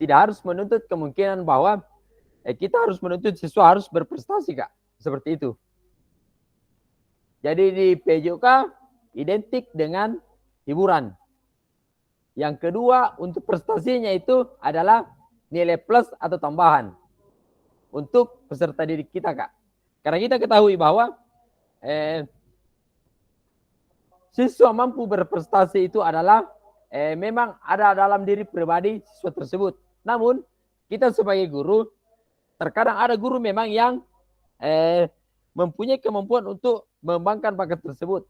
tidak harus menuntut kemungkinan bahwa kita harus menuntut siswa harus berprestasi Kak. Seperti itu. Jadi di PJK identik dengan hiburan. Yang kedua untuk prestasinya itu adalah nilai plus atau tambahan untuk peserta didik kita Kak. Karena kita ketahui bahwa siswa mampu berprestasi itu adalah memang ada dalam diri pribadi siswa tersebut. Namun kita sebagai guru, terkadang ada guru memang yang mempunyai kemampuan untuk mengembangkan bakat tersebut.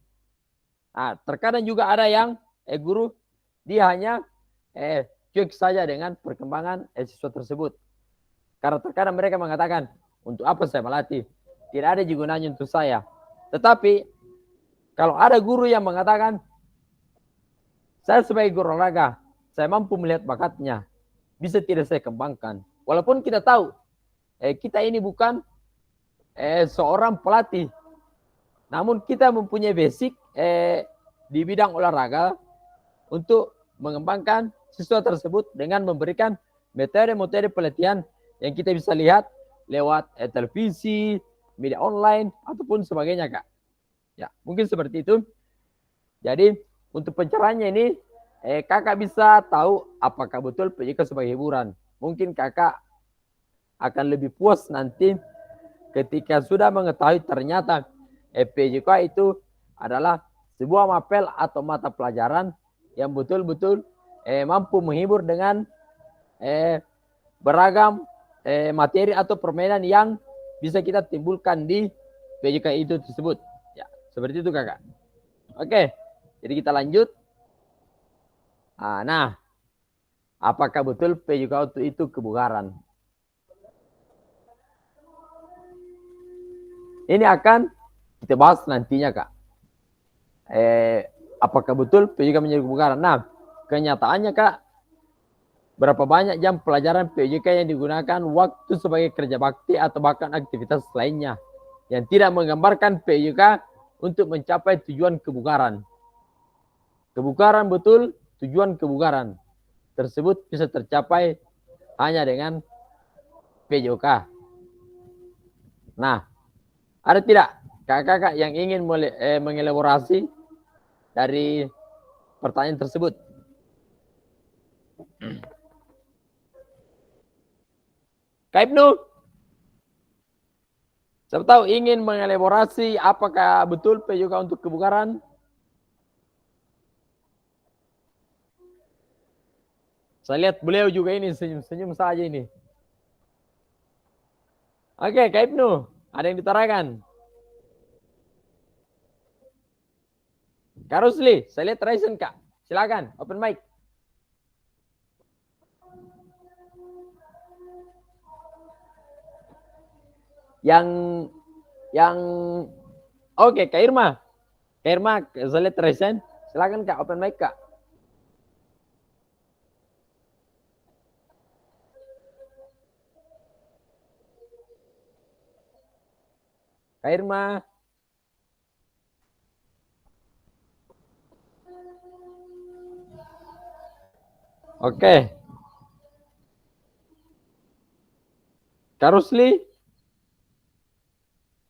Nah, terkadang juga ada yang guru dia hanya cuek saja dengan perkembangan siswa tersebut. Karena terkadang mereka mengatakan, untuk apa saya melatih? Tidak ada gunanya untuk saya. Tetapi kalau ada guru yang mengatakan, saya sebagai guru olahraga, saya mampu melihat bakatnya, bisa tidak saya kembangkan. Walaupun kita tahu, kita ini bukan seorang pelatih, namun kita mempunyai basic di bidang olahraga untuk mengembangkan siswa tersebut dengan memberikan materi-materi pelatihan yang kita bisa lihat lewat televisi, media online, ataupun sebagainya Kak. Ya, mungkin seperti itu. Jadi untuk pencerahannya ini kakak bisa tahu apakah betul PJK sebagai hiburan. Mungkin kakak akan lebih puas nanti ketika sudah mengetahui ternyata PJK itu adalah sebuah mapel atau mata pelajaran yang betul-betul mampu menghibur dengan beragam materi atau permainan yang bisa kita timbulkan di PJK itu tersebut. Seperti itu kakak. Oke, jadi kita lanjut. Nah, apakah betul PJK itu kebugaran? Ini akan kita bahas nantinya kak. Apakah betul PJK menjadi kebugaran? Nah, kenyataannya kak, berapa banyak jam pelajaran PJK yang digunakan waktu sebagai kerja bakti atau bahkan aktivitas lainnya yang tidak menggambarkan PJK untuk mencapai tujuan kebugaran. Kebugaran betul, tujuan kebugaran tersebut bisa tercapai hanya dengan PJK. Nah, ada tidak kakak-kakak yang ingin mengelaborasi dari pertanyaan tersebut? Kak Ibnu, siapa tahu ingin mengelaborasi apakah betul PJK untuk kebugaran? Saya lihat beliau juga ini senyum-senyum saja ini. Oke, Kak Ibnu, ada yang ditarakan? Kak Rusli, saya lihat Raisen Kak. Silakan, open mic. Yang oke, Kak Irma. Kak Irma, saya lihat Raisen. Silakan Kak, open mic Kak. Kak Irma. Oke. Kak Rusli.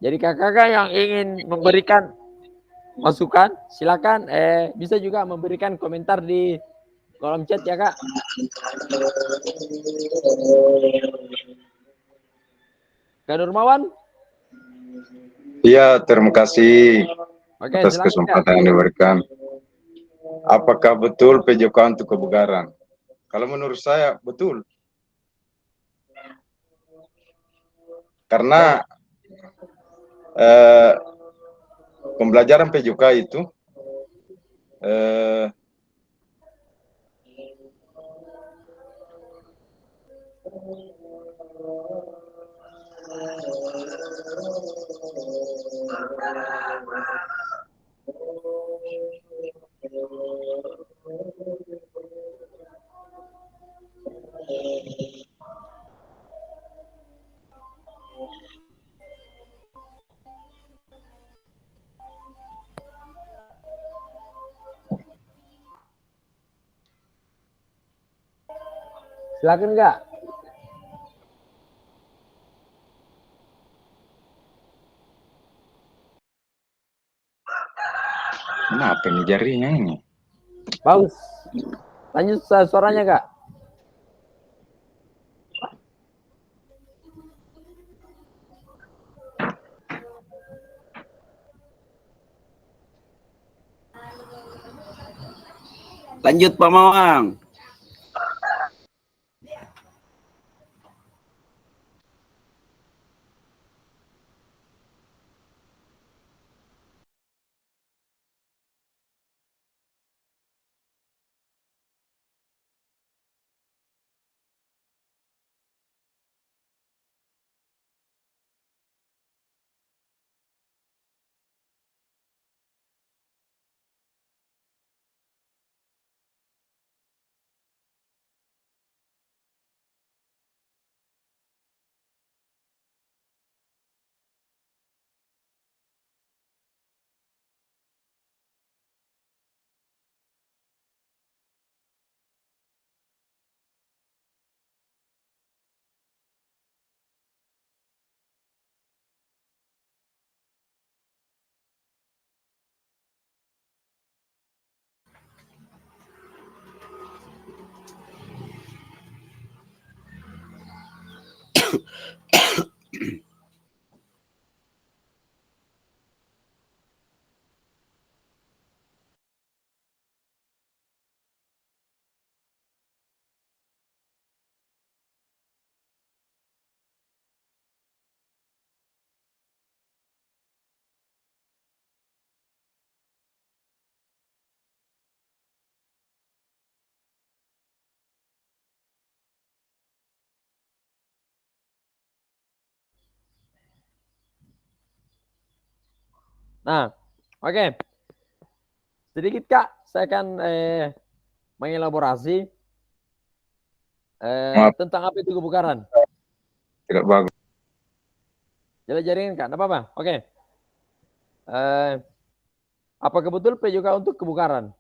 Jadi kakak yang ingin memberikan masukan, silakan bisa juga memberikan komentar di kolom chat ya Kak. Kak Nurmawan. Iya, terima kasih Oke, atas silakan Kak. kesempatan yang diberikan. Apakah betul PJK untuk kebugaran? Kalau menurut saya betul. Karena pembelajaran PJK itu Silakan Kak. kenapa nih jarinya ini? Bagus. Lanjut suaranya Kak. Lanjut Pak Mawang. Nah, oke. Sedikit Kak, saya akan mengelaborasi tentang apa itu kebugaran. Tidak bagus. Jadi jaringan Kak, apa-apa. Oke. Apakah betul PJK untuk kebugaran?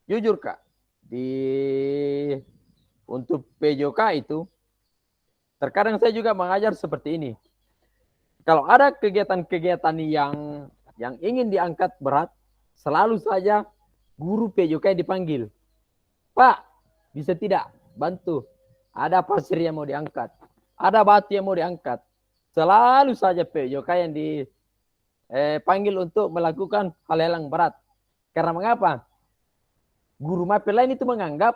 Jujur Kak, untuk PJK itu terkadang saya juga mengajar seperti ini. Kalau ada kegiatan-kegiatan yang ingin diangkat berat, selalu saja guru PJK dipanggil. Pak, bisa tidak bantu? Ada pasir yang mau diangkat, ada batu yang mau diangkat. Selalu saja PJK yang dipanggil untuk melakukan hal-hal yang berat. Karena mengapa? Guru mapel lain itu menganggap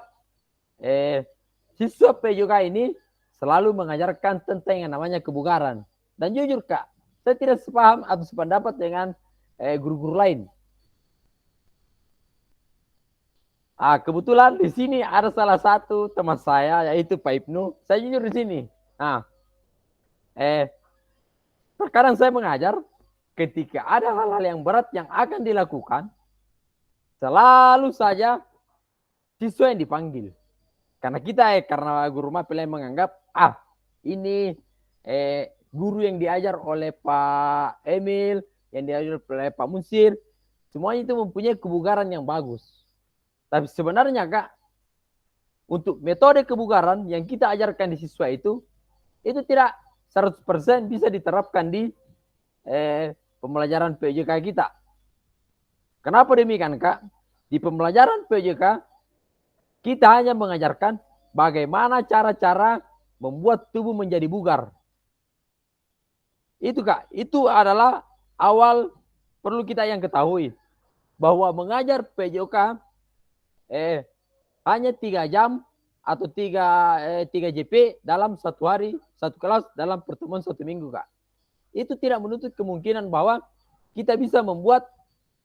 siswa PJK ini selalu mengajarkan tentang yang namanya kebugaran. Dan jujur Kak, saya tidak sepaham atau sependapat dengan guru-guru lain. Kebetulan di sini ada salah satu teman saya yaitu Pak Ibnu. Saya jujur di sini. Terkadang saya mengajar, ketika ada hal-hal yang berat yang akan dilakukan, selalu saja siswa yang dipanggil. Karena kita karena guru mapel yang menganggap ini guru yang diajar oleh Pak Emil, yang diajar oleh Pak Munsir, semuanya itu mempunyai kebugaran yang bagus. Tapi sebenarnya Kak, untuk metode kebugaran yang kita ajarkan di siswa itu tidak 100% bisa diterapkan di pembelajaran PJK kita. Kenapa demikian Kak? Di pembelajaran PJK kita hanya mengajarkan bagaimana cara-cara membuat tubuh menjadi bugar. Itu Kak, itu adalah awal perlu kita yang ketahui. Bahwa mengajar PJK hanya 3 jam atau 3 JP dalam satu hari, satu kelas dalam pertemuan 1 minggu Kak. Itu tidak menutup kemungkinan bahwa kita bisa membuat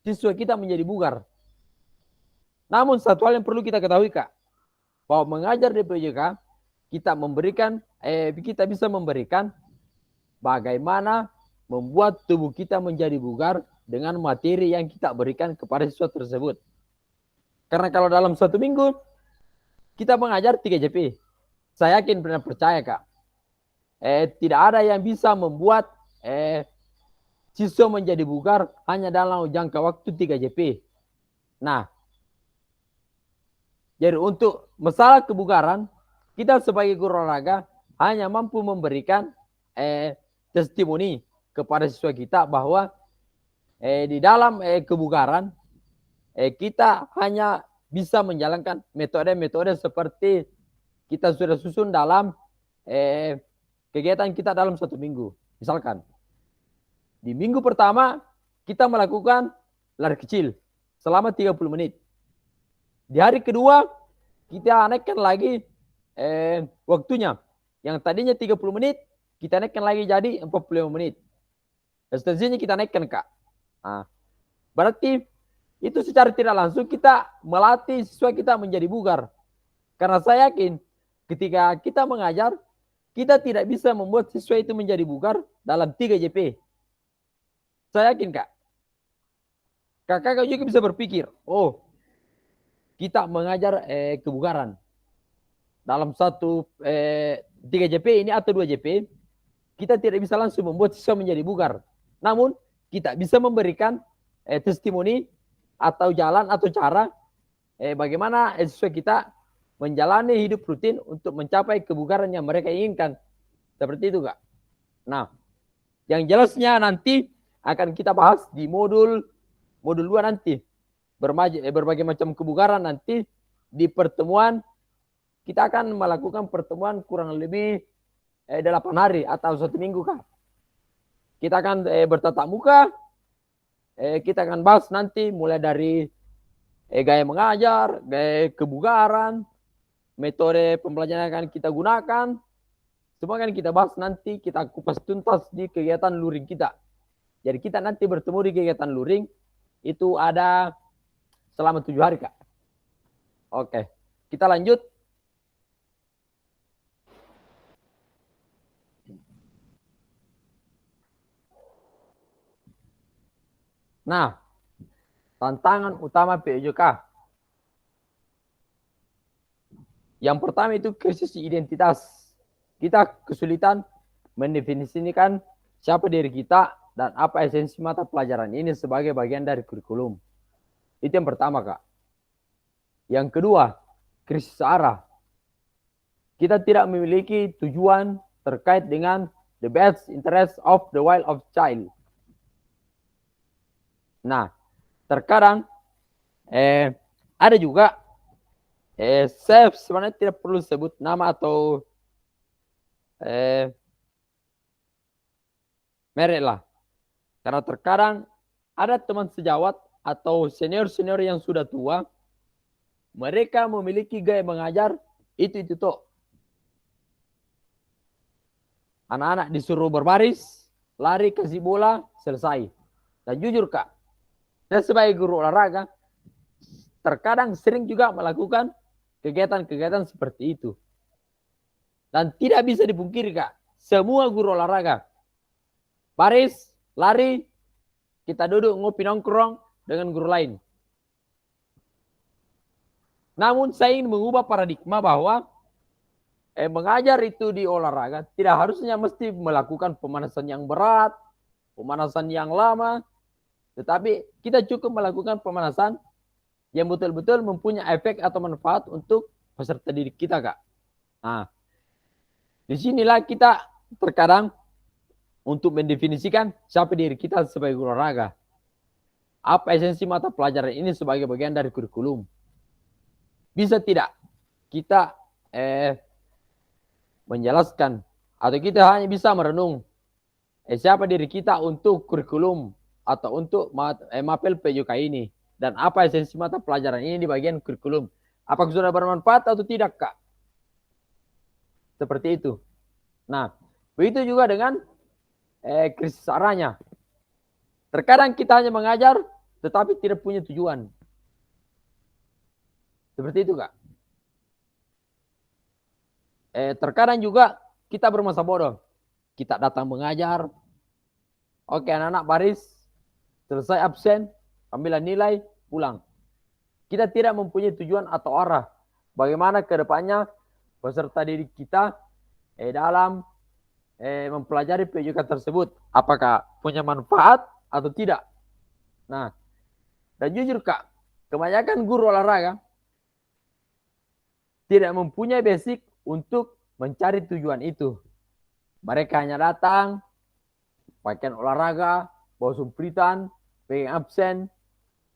siswa kita menjadi bugar. Namun satu hal yang perlu kita ketahui Kak, bahwa mengajar di PJK kita bisa memberikan bagaimana membuat tubuh kita menjadi bugar dengan materi yang kita berikan kepada siswa tersebut. Karena kalau dalam 1 minggu kita mengajar 3 JP, saya yakin benar percaya Kak, tidak ada yang bisa membuat siswa menjadi bugar hanya dalam jangka waktu 3 JP. Nah, jadi untuk masalah kebugaran, kita sebagai guru olahraga hanya mampu memberikan testimoni kepada siswa kita bahwa di dalam kebugaran kita hanya bisa menjalankan metode-metode seperti kita sudah susun dalam kegiatan kita dalam 1 minggu. Misalkan di minggu pertama kita melakukan lari kecil selama 30 menit. Di hari kedua kita naikkan lagi waktunya. Yang tadinya 30 menit kita naikkan lagi jadi 45 menit. Dan seterusnya kita naikkan Kak. Nah, berarti itu secara tidak langsung kita melatih siswa kita menjadi bugar. Karena saya yakin ketika kita mengajar, kita tidak bisa membuat siswa itu menjadi bugar dalam 3 JP. Saya yakin Kak. Kakak juga bisa berpikir, kita mengajar kebugaran dalam 3 JP ini atau 2 JP, kita tidak bisa langsung membuat siswa menjadi bugar. Namun kita bisa memberikan testimoni atau jalan atau cara bagaimana siswa kita menjalani hidup rutin untuk mencapai kebugaran yang mereka inginkan. Seperti itu Kak. Nah, yang jelasnya nanti akan kita bahas di modul 2 nanti. Berbagai macam kebugaran nanti di pertemuan. Kita akan melakukan pertemuan kurang lebih 8 hari atau 1 minggu Kak. Kita akan bertatap muka. Kita akan bahas nanti mulai dari gaya mengajar, gaya kebugaran, metode pembelajaran yang akan kita gunakan. Semua akan kita bahas nanti, kita kupas tuntas di kegiatan luring kita. Jadi kita nanti bertemu di kegiatan luring, itu ada selama 7 hari Kak. Oke, kita lanjut. Nah, tantangan utama PJK. Yang pertama itu krisis identitas. Kita kesulitan mendefinisikan siapa diri kita dan apa esensi mata pelajaran ini sebagai bagian dari kurikulum. Itu yang pertama Kak. Yang kedua, krisis arah. Kita tidak memiliki tujuan terkait dengan the best interest of the wild of child. Nah, terkadang ada juga saya sebenarnya tidak perlu sebut nama atau merek lah. Karena terkadang ada teman sejawat atau senior-senior yang sudah tua, mereka memiliki gaya mengajar itu toh. Anak-anak disuruh berbaris, lari, kasih bola, selesai. Dan jujur Kak, saya sebagai guru olahraga, terkadang sering juga melakukan kegiatan-kegiatan seperti itu. Dan tidak bisa dipungkiri Kak, semua guru olahraga, baris, lari, kita duduk ngopi nongkrong dengan guru lain. Namun saya ingin mengubah paradigma bahwa mengajar itu di olahraga tidak harusnya mesti melakukan pemanasan yang berat, pemanasan yang lama, tetapi kita cukup melakukan pemanasan yang betul-betul mempunyai efek atau manfaat untuk peserta didik kita, Kak. Nah, disinilah kita terkadang untuk mendefinisikan siapa diri kita sebagai guru olahraga. Apa esensi mata pelajaran ini sebagai bagian dari kurikulum? Bisa tidak kita menjelaskan atau kita hanya bisa merenung siapa diri kita untuk kurikulum atau untuk mapel PJOK ini dan apa esensi mata pelajaran ini di bagian kurikulum. Apakah sudah bermanfaat atau tidak, Kak? Seperti itu. Nah, begitu juga dengan krisis arahnya. Terkadang kita hanya mengajar tetapi tidak punya tujuan. Seperti itu, Kak. Terkadang juga kita bermasa bodoh. Kita datang mengajar. Oke, anak-anak baris. Selesai absen. Ambil nilai. Pulang. Kita tidak mempunyai tujuan atau arah. Bagaimana ke depannya peserta didik kita dalam mempelajari PJOK tersebut. Apakah punya manfaat atau tidak. Nah, dan jujur, Kak. Kebanyakan guru olahraga tidak mempunyai basic untuk mencari tujuan itu. Mereka hanya datang, pakaian olahraga, bawa sumpritan, pegang absen,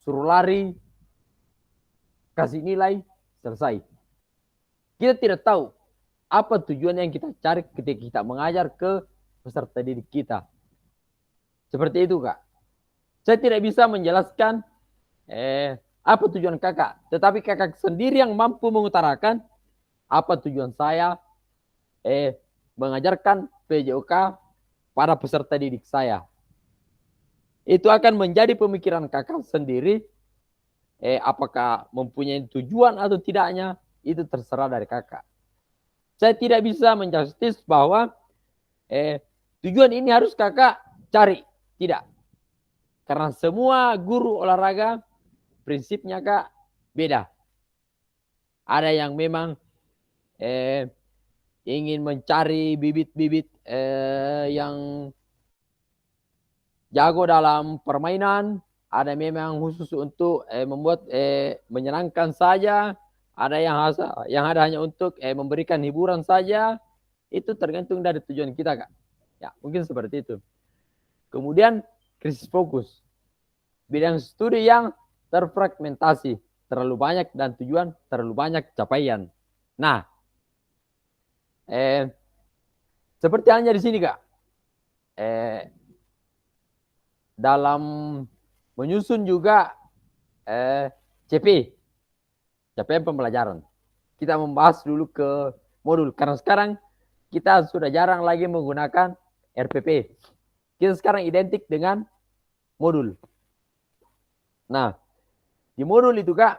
suruh lari, kasih nilai, selesai. Kita tidak tahu apa tujuan yang kita cari ketika kita mengajar ke peserta didik kita. Seperti itu, Kak. Saya tidak bisa menjelaskan apa tujuan kakak, tetapi kakak sendiri yang mampu mengutarakan apa tujuan saya mengajarkan PJOK pada peserta didik saya. Itu akan menjadi pemikiran kakak sendiri. Apakah mempunyai tujuan atau tidaknya, itu terserah dari kakak. Saya tidak bisa menjustis bahwa tujuan ini harus kakak cari. Tidak. Karena semua guru olahraga prinsipnya, Kak, beda. Ada yang memang ingin mencari bibit-bibit yang jago dalam permainan. Ada memang khusus untuk membuat menyenangkan saja. Ada yang ada hanya untuk memberikan hiburan saja. Itu tergantung dari tujuan kita, Kak. Ya, mungkin seperti itu. Kemudian krisis fokus. Bidang studi yang terfragmentasi, terlalu banyak dan tujuan terlalu banyak capaian. Nah, seperti hanya di sini, Kak. Dalam menyusun juga capaian pembelajaran. Kita membahas dulu ke modul karena sekarang kita sudah jarang lagi menggunakan RPP. Kita sekarang identik dengan modul. Nah, di modul itu, Kak,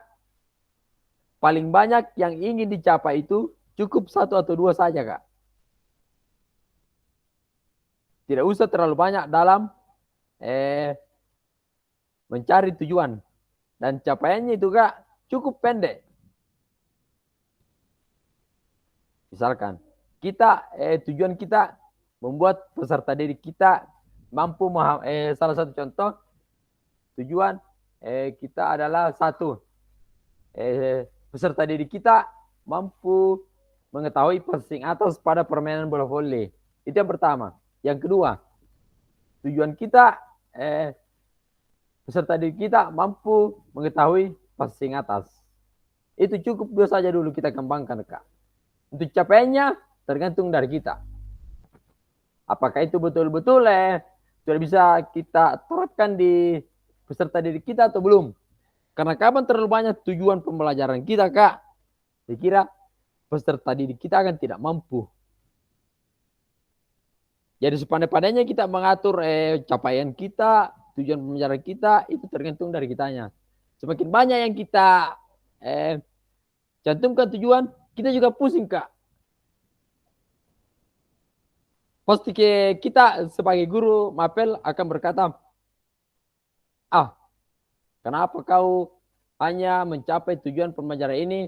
paling banyak yang ingin dicapai itu cukup 1 atau 2 saja, Kak. Tidak usah terlalu banyak dalam mencari tujuan. Dan capaiannya itu, Kak, cukup pendek. Misalkan, tujuan kita membuat peserta didik kita mampu salah satu contoh tujuan kita adalah satu, peserta didik kita mampu mengetahui passing atas pada permainan bola voli. Itu yang pertama. Yang kedua, tujuan kita peserta didik kita mampu mengetahui passing atas. Itu cukup 2 saja dulu kita kembangkan, Kak. Untuk capaiannya tergantung dari kita. Apakah itu betul-betul sudah bisa kita terapkan di peserta didik kita atau belum? Karena kapan terlalu banyak tujuan pembelajaran kita, Kak, saya kira peserta didik kita akan tidak mampu. Jadi sepandai-pandainya kita mengatur capaian kita, tujuan pembelajaran kita, itu tergantung dari kitanya. Semakin banyak yang kita cantumkan tujuan, kita juga pusing, Kak. Pasti kita sebagai guru mapel akan berkata, kenapa kau hanya mencapai tujuan pembelajaran ini,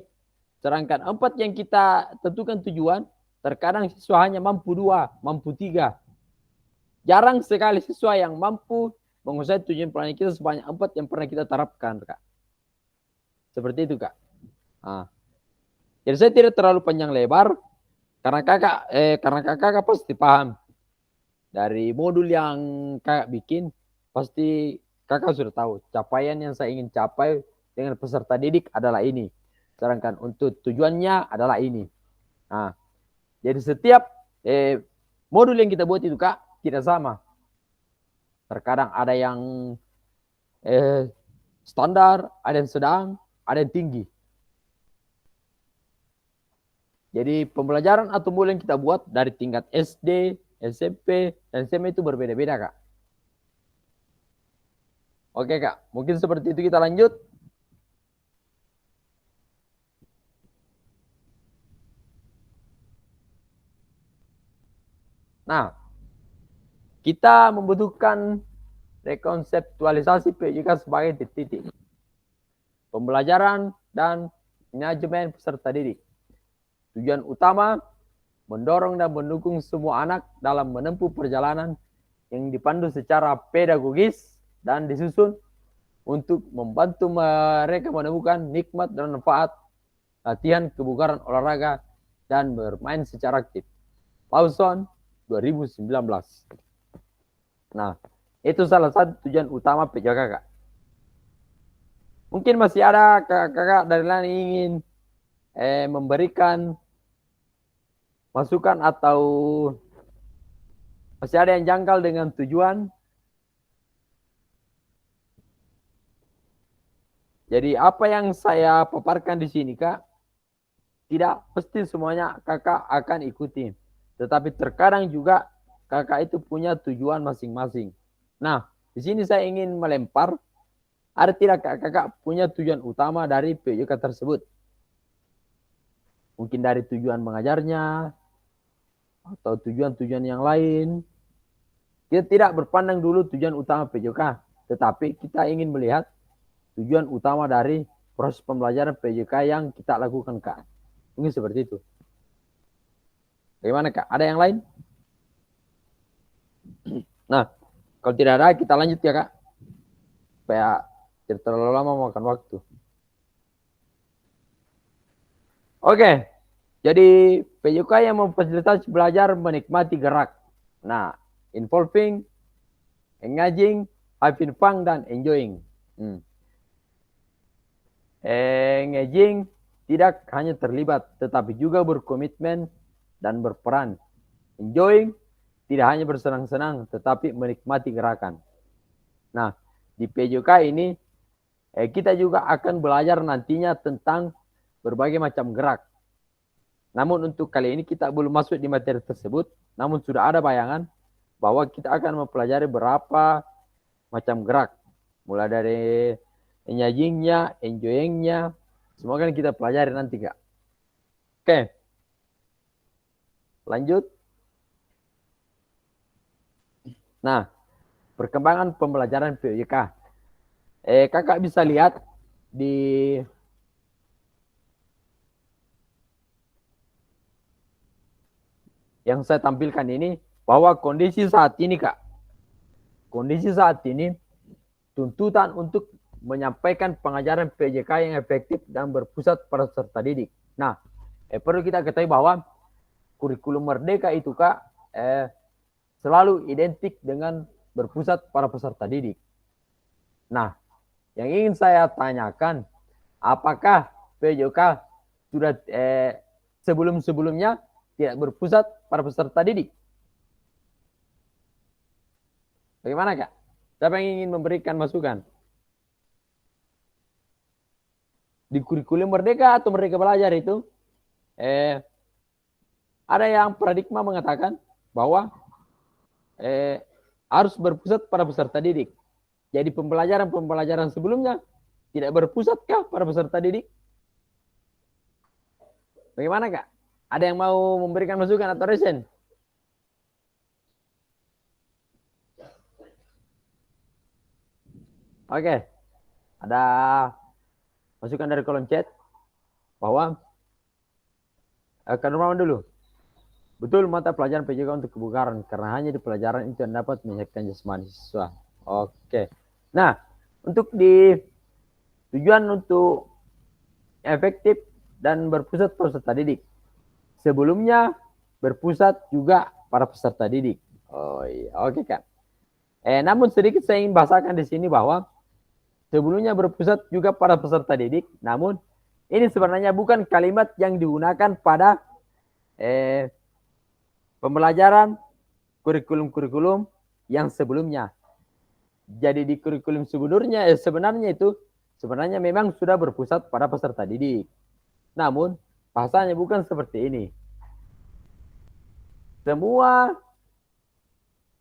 sedangkan 4 yang kita tentukan tujuan, terkadang siswa hanya mampu 2, mampu 3. Jarang sekali siswa yang mampu menguasai tujuan pelajaran kita sebanyak 4 yang pernah kita terapkan, Kak. Seperti itu, Kak. Jadi saya tidak terlalu panjang lebar, karena kakak pasti paham. Dari modul yang kakak bikin, pasti kakak sudah tahu capaian yang saya ingin capai dengan peserta didik adalah ini. Sedangkan untuk tujuannya adalah ini. Nah, jadi setiap modul yang kita buat itu, Kak, tidak sama. Terkadang ada yang standar, ada yang sedang, ada yang tinggi. Jadi pembelajaran atau modul yang kita buat dari tingkat SD, SMP, dan SMA itu berbeda-beda, Kak. Oke, Kak. Mungkin seperti itu, kita lanjut. Nah, kita membutuhkan rekonseptualisasi PJK sebagai titik pembelajaran dan manajemen peserta didik. Tujuan utama, mendorong dan mendukung semua anak dalam menempuh perjalanan yang dipandu secara pedagogis dan disusun untuk membantu mereka menemukan nikmat dan manfaat latihan kebugaran olahraga dan bermain secara aktif. Lawson 2019. Nah, itu salah satu tujuan utama PJK, Kak. Mungkin masih ada kakak dari lain yang ingin memberikan masukan atau masih ada yang janggal dengan tujuan. Jadi apa yang saya paparkan di sini, Kak, tidak pasti semuanya kakak akan ikuti. Tetapi terkadang juga kakak itu punya tujuan masing-masing. Nah, di sini saya ingin melempar, ada tidak kakak punya tujuan utama dari PJK tersebut? Mungkin dari tujuan mengajarnya, atau tujuan-tujuan yang lain. Kita tidak berpandang dulu tujuan utama PJK, tetapi kita ingin melihat tujuan utama dari proses pembelajaran PJK yang kita lakukan, Kak. Mungkin seperti itu. Bagaimana, Kak? Ada yang lain? Nah, kalau tidak ada, kita lanjut ya, Kak. Supaya tidak terlalu lama memakan waktu. Oke. Jadi PJK yang memfasilitasi belajar menikmati gerak. Nah, involving, engaging, having fun, dan enjoying. Engaging tidak hanya terlibat, tetapi juga berkomitmen dan berperan. Enjoying tidak hanya bersenang-senang, tetapi menikmati gerakan. Nah, di PJK ini kita juga akan belajar nantinya tentang berbagai macam gerak. Namun untuk kali ini kita belum masuk di materi tersebut, namun sudah ada bayangan bahwa kita akan mempelajari berapa macam gerak. Mulai dari engaging-nya, enjoying-nya, semua kan kita pelajari nanti, Kak. Oke. Lanjut. Nah, perkembangan pembelajaran PJK. Kakak bisa lihat di yang saya tampilkan ini, bahwa kondisi saat ini, Kak, kondisi saat ini tuntutan untuk menyampaikan pengajaran PJK yang efektif dan berpusat pada peserta didik. Nah, perlu kita ketahui bahwa kurikulum Merdeka itu, Kak, selalu identik dengan berpusat pada peserta didik. Nah, yang ingin saya tanyakan, apakah PJK sudah sebelum-sebelumnya tidak berpusat pada peserta didik? Bagaimana, Kak? Siapa yang ingin memberikan masukan? Di kurikulum Merdeka atau Merdeka Belajar itu, ada yang paradigma mengatakan bahwa harus berpusat pada peserta didik. Jadi pembelajaran sebelumnya tidak berpusatkah pada peserta didik? Bagaimana, Kak? Ada yang mau memberikan masukan atau resen? Oke. Ada masukan dari kolom chat bahwa Kak Nurmawan dulu. Betul mata pelajaran PJK untuk kebugaran karena hanya di pelajaran itu yang dapat menyehatkan jasmani siswa. Oke. Nah, untuk di tujuan untuk efektif dan berpusat peserta didik. Sebelumnya berpusat juga para peserta didik. Oh iya, oke Kak. Namun sedikit saya ingin bahasakan di sini bahwa sebelumnya berpusat juga pada peserta didik. Namun ini sebenarnya bukan kalimat yang digunakan pada pembelajaran kurikulum-kurikulum yang sebelumnya. Jadi di kurikulum sebelumnya sebenarnya itu sebenarnya memang sudah berpusat pada peserta didik. Namun bahasanya bukan seperti ini. Semua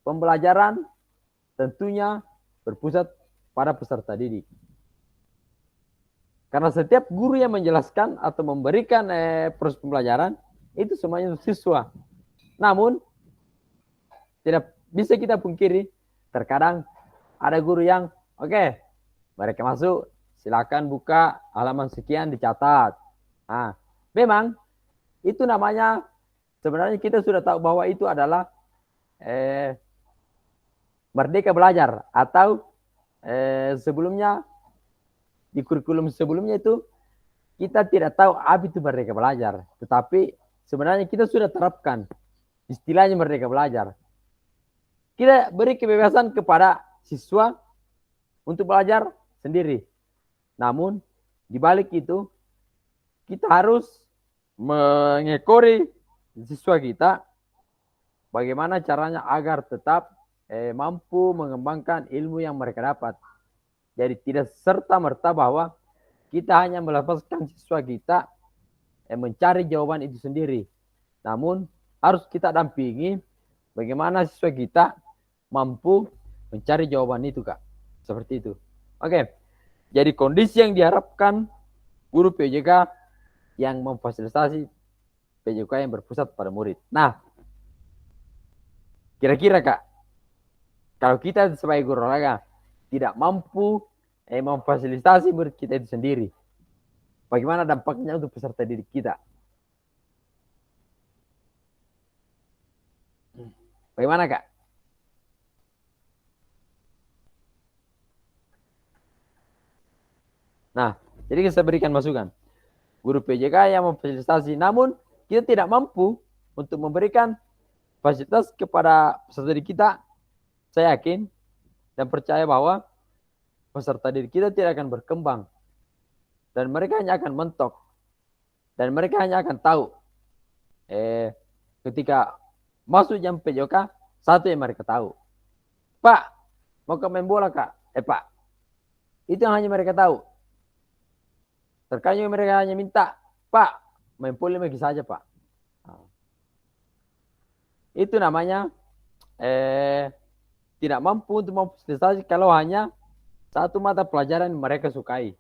pembelajaran tentunya berpusat pada peserta didik. Karena setiap guru yang menjelaskan atau memberikan proses pembelajaran itu semuanya untuk siswa. Namun tidak bisa kita pungkiri terkadang ada guru yang oke, mereka masuk silakan buka halaman sekian dicatat. Nah, memang itu namanya sebenarnya kita sudah tahu bahwa itu adalah merdeka belajar atau sebelumnya di kurikulum sebelumnya itu kita tidak tahu apa itu merdeka belajar, tetapi sebenarnya kita sudah terapkan istilahnya merdeka belajar. Kita beri kebebasan kepada siswa untuk belajar sendiri. Namun di balik itu kita harus mengekori siswa kita bagaimana caranya agar tetap mampu mengembangkan ilmu yang mereka dapat. Jadi tidak serta-merta bahwa kita hanya melepaskan siswa kita mencari jawaban itu sendiri. Namun harus kita dampingi bagaimana siswa kita mampu mencari jawaban itu, Kak. Seperti itu. Oke. Jadi kondisi yang diharapkan guru PJK yang memfasilitasi PJK yang berpusat pada murid. Nah, kira-kira Kak, kalau kita sebagai guru olahraga tidak mampu memfasilitasi murid kita itu sendiri, bagaimana dampaknya untuk peserta didik kita? Bagaimana Kak? Nah, jadi saya berikan masukan. Guru PJK yang memfasilitasi, namun kita tidak mampu untuk memberikan fasilitas kepada peserta didik kita. Saya yakin dan percaya bahwa peserta didik kita tidak akan berkembang. Dan mereka hanya akan mentok. Dan mereka hanya akan tahu. Ketika masuk jam PJK, satu yang mereka tahu. Pak, mau ke main bola Kak? Pak. Itu yang hanya mereka tahu. Terkadang mereka hanya minta, Pak, main poli lagi saja Pak. Itu namanya tidak mampu untuk memfasilitasi kalau hanya satu mata pelajaran yang mereka sukai.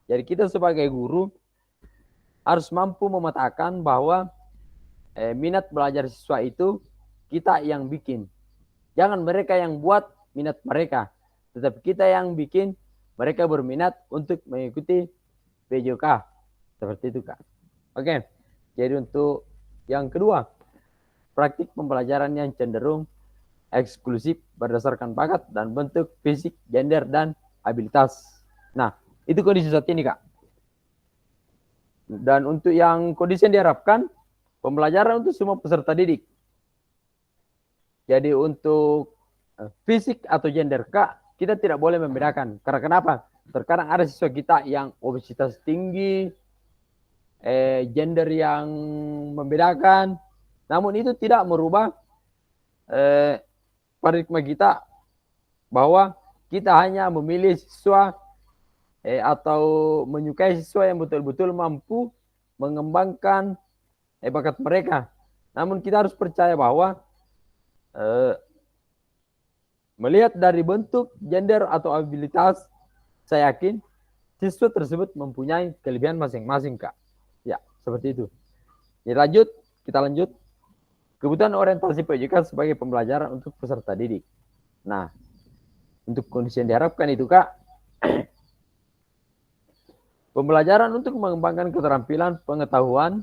Jadi kita sebagai guru harus mampu memetakan bahwa minat belajar siswa itu kita yang bikin. Jangan mereka yang buat minat mereka, tetapi kita yang bikin mereka berminat untuk mengikuti PJK. Seperti itu Kak. Oke. Jadi untuk yang kedua, praktik pembelajaran yang cenderung eksklusif berdasarkan bakat dan bentuk fisik, gender, dan abilitas. Nah, itu kondisi saat ini Kak. Dan untuk yang kondisi yang diharapkan, pembelajaran untuk semua peserta didik. Jadi untuk fisik atau gender Kak, kita tidak boleh membedakan. Karena kenapa? Terkadang ada siswa kita yang obesitas tinggi, gender yang membedakan. Namun itu tidak merubah paradigma kita bahwa kita hanya memilih siswa atau menyukai siswa yang betul-betul mampu mengembangkan bakat mereka. Namun kita harus percaya bahwa melihat dari bentuk, gender atau abilitas, saya yakin siswa tersebut mempunyai kelebihan masing-masing Kak. Ya, seperti itu. Ya, kita lanjut. Kebutuhan orientasi PJK sebagai pembelajaran untuk peserta didik. Nah, untuk kondisi yang diharapkan itu Kak, Pembelajaran untuk mengembangkan keterampilan, pengetahuan,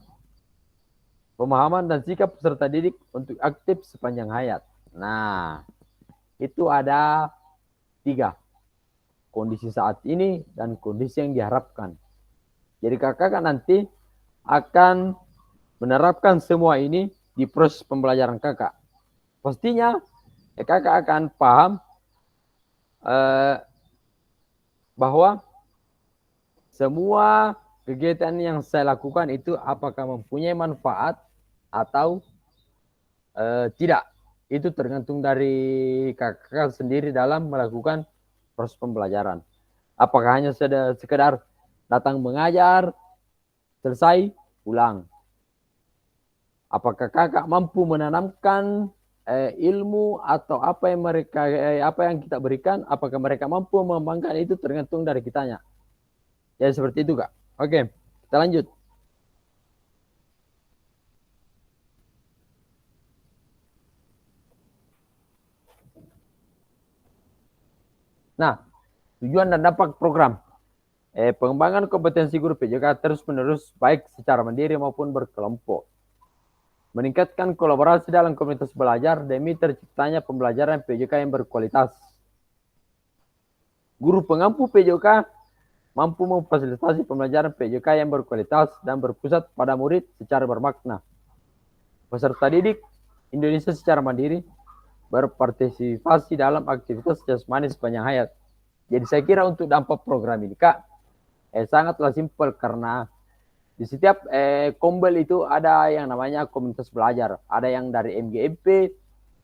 pemahaman, dan sikap peserta didik untuk aktif sepanjang hayat. Nah, itu ada 3. Kondisi saat ini dan kondisi yang diharapkan. Jadi kakak nanti akan menerapkan semua ini di proses pembelajaran kakak. Pastinya kakak akan paham bahwa semua kegiatan yang saya lakukan itu apakah mempunyai manfaat atau tidak. Itu tergantung dari kakak sendiri dalam melakukan proses pembelajaran. Apakah hanya sekedar datang mengajar, selesai, pulang. Apakah kakak mampu menanamkan ilmu atau apa yang kita berikan, apakah mereka mampu mengembangkan, itu tergantung dari kitanya. Ya seperti itu kak. Oke, kita lanjut. Nah, tujuan dan dampak program. Pengembangan kompetensi guru PJK terus-menerus baik secara mandiri maupun berkelompok. Meningkatkan kolaborasi dalam komunitas belajar demi terciptanya pembelajaran PJK yang berkualitas. Guru pengampu PJK mampu memfasilitasi pembelajaran PJK yang berkualitas dan berpusat pada murid secara bermakna. Peserta didik Indonesia secara mandiri berpartisipasi dalam aktivitas jasmani sepanjang hayat. Jadi saya kira untuk dampak program ini kak sangatlah simpel, karena di setiap kombel itu ada yang namanya komunitas belajar. Ada yang dari MGMP,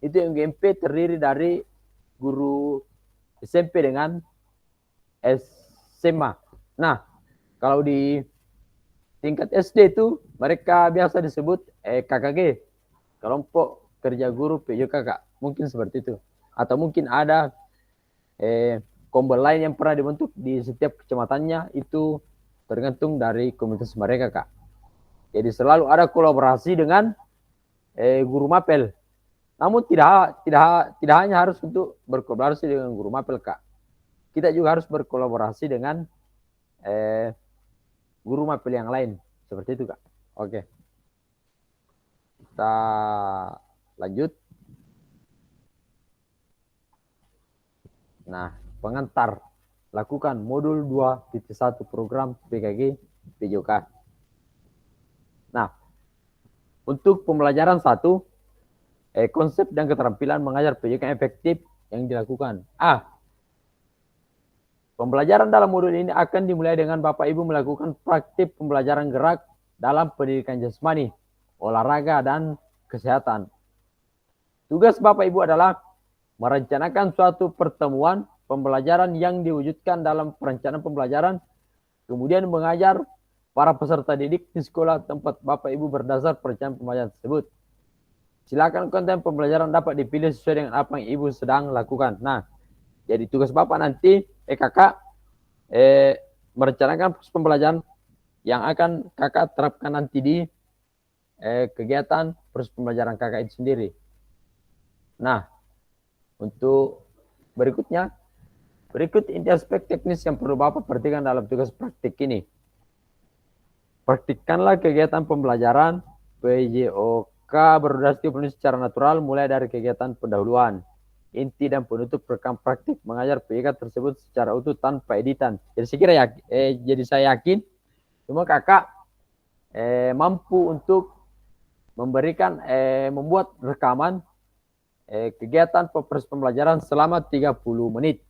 itu MGMP terdiri dari guru SMP dengan SMA. Nah, kalau di tingkat SD itu mereka biasa disebut KKG, kelompok kerja guru PJK kak. Mungkin seperti itu. Atau mungkin ada kombel lain yang pernah dibentuk di setiap kecamatannya, itu tergantung dari komunitas mereka kak. Jadi selalu ada kolaborasi dengan guru mapel. Namun tidak hanya harus untuk berkolaborasi dengan guru mapel kak. Kita juga harus berkolaborasi dengan guru mapel yang lain. Seperti itu kak. Oke. Kita lanjut. Nah, pengantar. Lakukan modul 2.1 program PKG PJK. Nah, untuk pembelajaran 1, konsep dan keterampilan mengajar PJK efektif yang dilakukan. Pembelajaran dalam modul ini akan dimulai dengan Bapak Ibu melakukan praktik pembelajaran gerak dalam pendidikan jasmani, olahraga, dan kesehatan. Tugas Bapak Ibu adalah merencanakan suatu pertemuan pembelajaran yang diwujudkan dalam perencanaan pembelajaran, kemudian mengajar para peserta didik di sekolah tempat Bapak Ibu berdasar perencanaan pembelajaran tersebut. Silakan konten pembelajaran dapat dipilih sesuai dengan apa yang Ibu sedang lakukan. Nah, jadi tugas Bapak nanti, kakak, merencanakan pembelajaran yang akan kakak terapkan nanti di kegiatan proses pembelajaran kakak itu sendiri. Nah, untuk berikut inti aspek teknis yang perlu Bapak perhatikan dalam tugas praktik ini. Praktikkanlah kegiatan pembelajaran PJOK berdurasi penuh secara natural, mulai dari kegiatan pendahuluan, inti dan penutup rekam praktik mengajar PJK tersebut secara utuh tanpa editan. Jadi saya yakin semua kakak mampu untuk memberikan membuat rekaman kegiatan proses pembelajaran selama 30 menit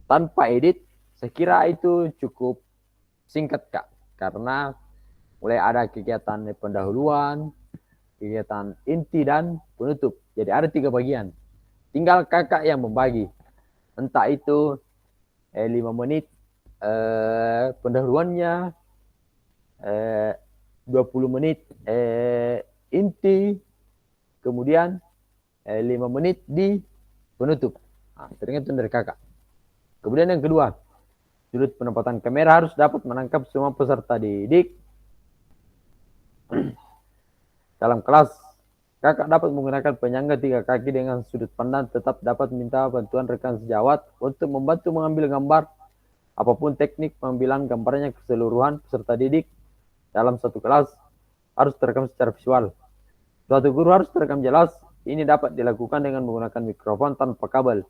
tanpa edit. Saya kira itu cukup singkat kak, karena mulai ada kegiatan pendahuluan, kegiatan inti, dan penutup. Jadi ada 3 bagian. Tinggal kakak yang membagi, entah itu 5 menit pendahuluannya, 20 menit inti, kemudian 5 menit di penutup. Nah, tergantung dari kakak. Kemudian yang kedua, sudut penempatan kamera harus dapat menangkap semua peserta didik dalam kelas. Kakak dapat menggunakan penyangga 3 kaki dengan sudut pandang, tetap dapat minta bantuan rekan sejawat untuk membantu mengambil gambar apapun teknik pengambilan gambarnya keseluruhan peserta didik dalam satu kelas harus terekam secara visual. Suatu guru harus terekam jelas. Ini dapat dilakukan dengan menggunakan mikrofon tanpa kabel.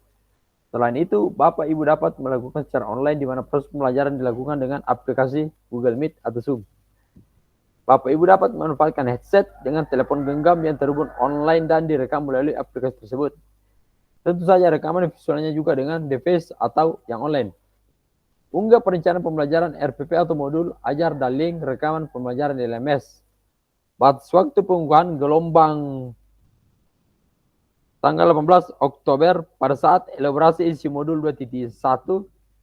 Selain itu, Bapak Ibu dapat melakukan secara online di mana proses pembelajaran dilakukan dengan aplikasi Google Meet atau Zoom. Bapak Ibu dapat memanfaatkan headset dengan telepon genggam yang terhubung online dan direkam melalui aplikasi tersebut. Tentu saja rekaman visualnya juga dengan device atau yang online. Unggah perencanaan pembelajaran RPP atau modul ajar dan link rekaman pembelajaran di LMS. Batas waktu pengunggahan gelombang tanggal 18 Oktober pada saat elaborasi isi modul 2.1,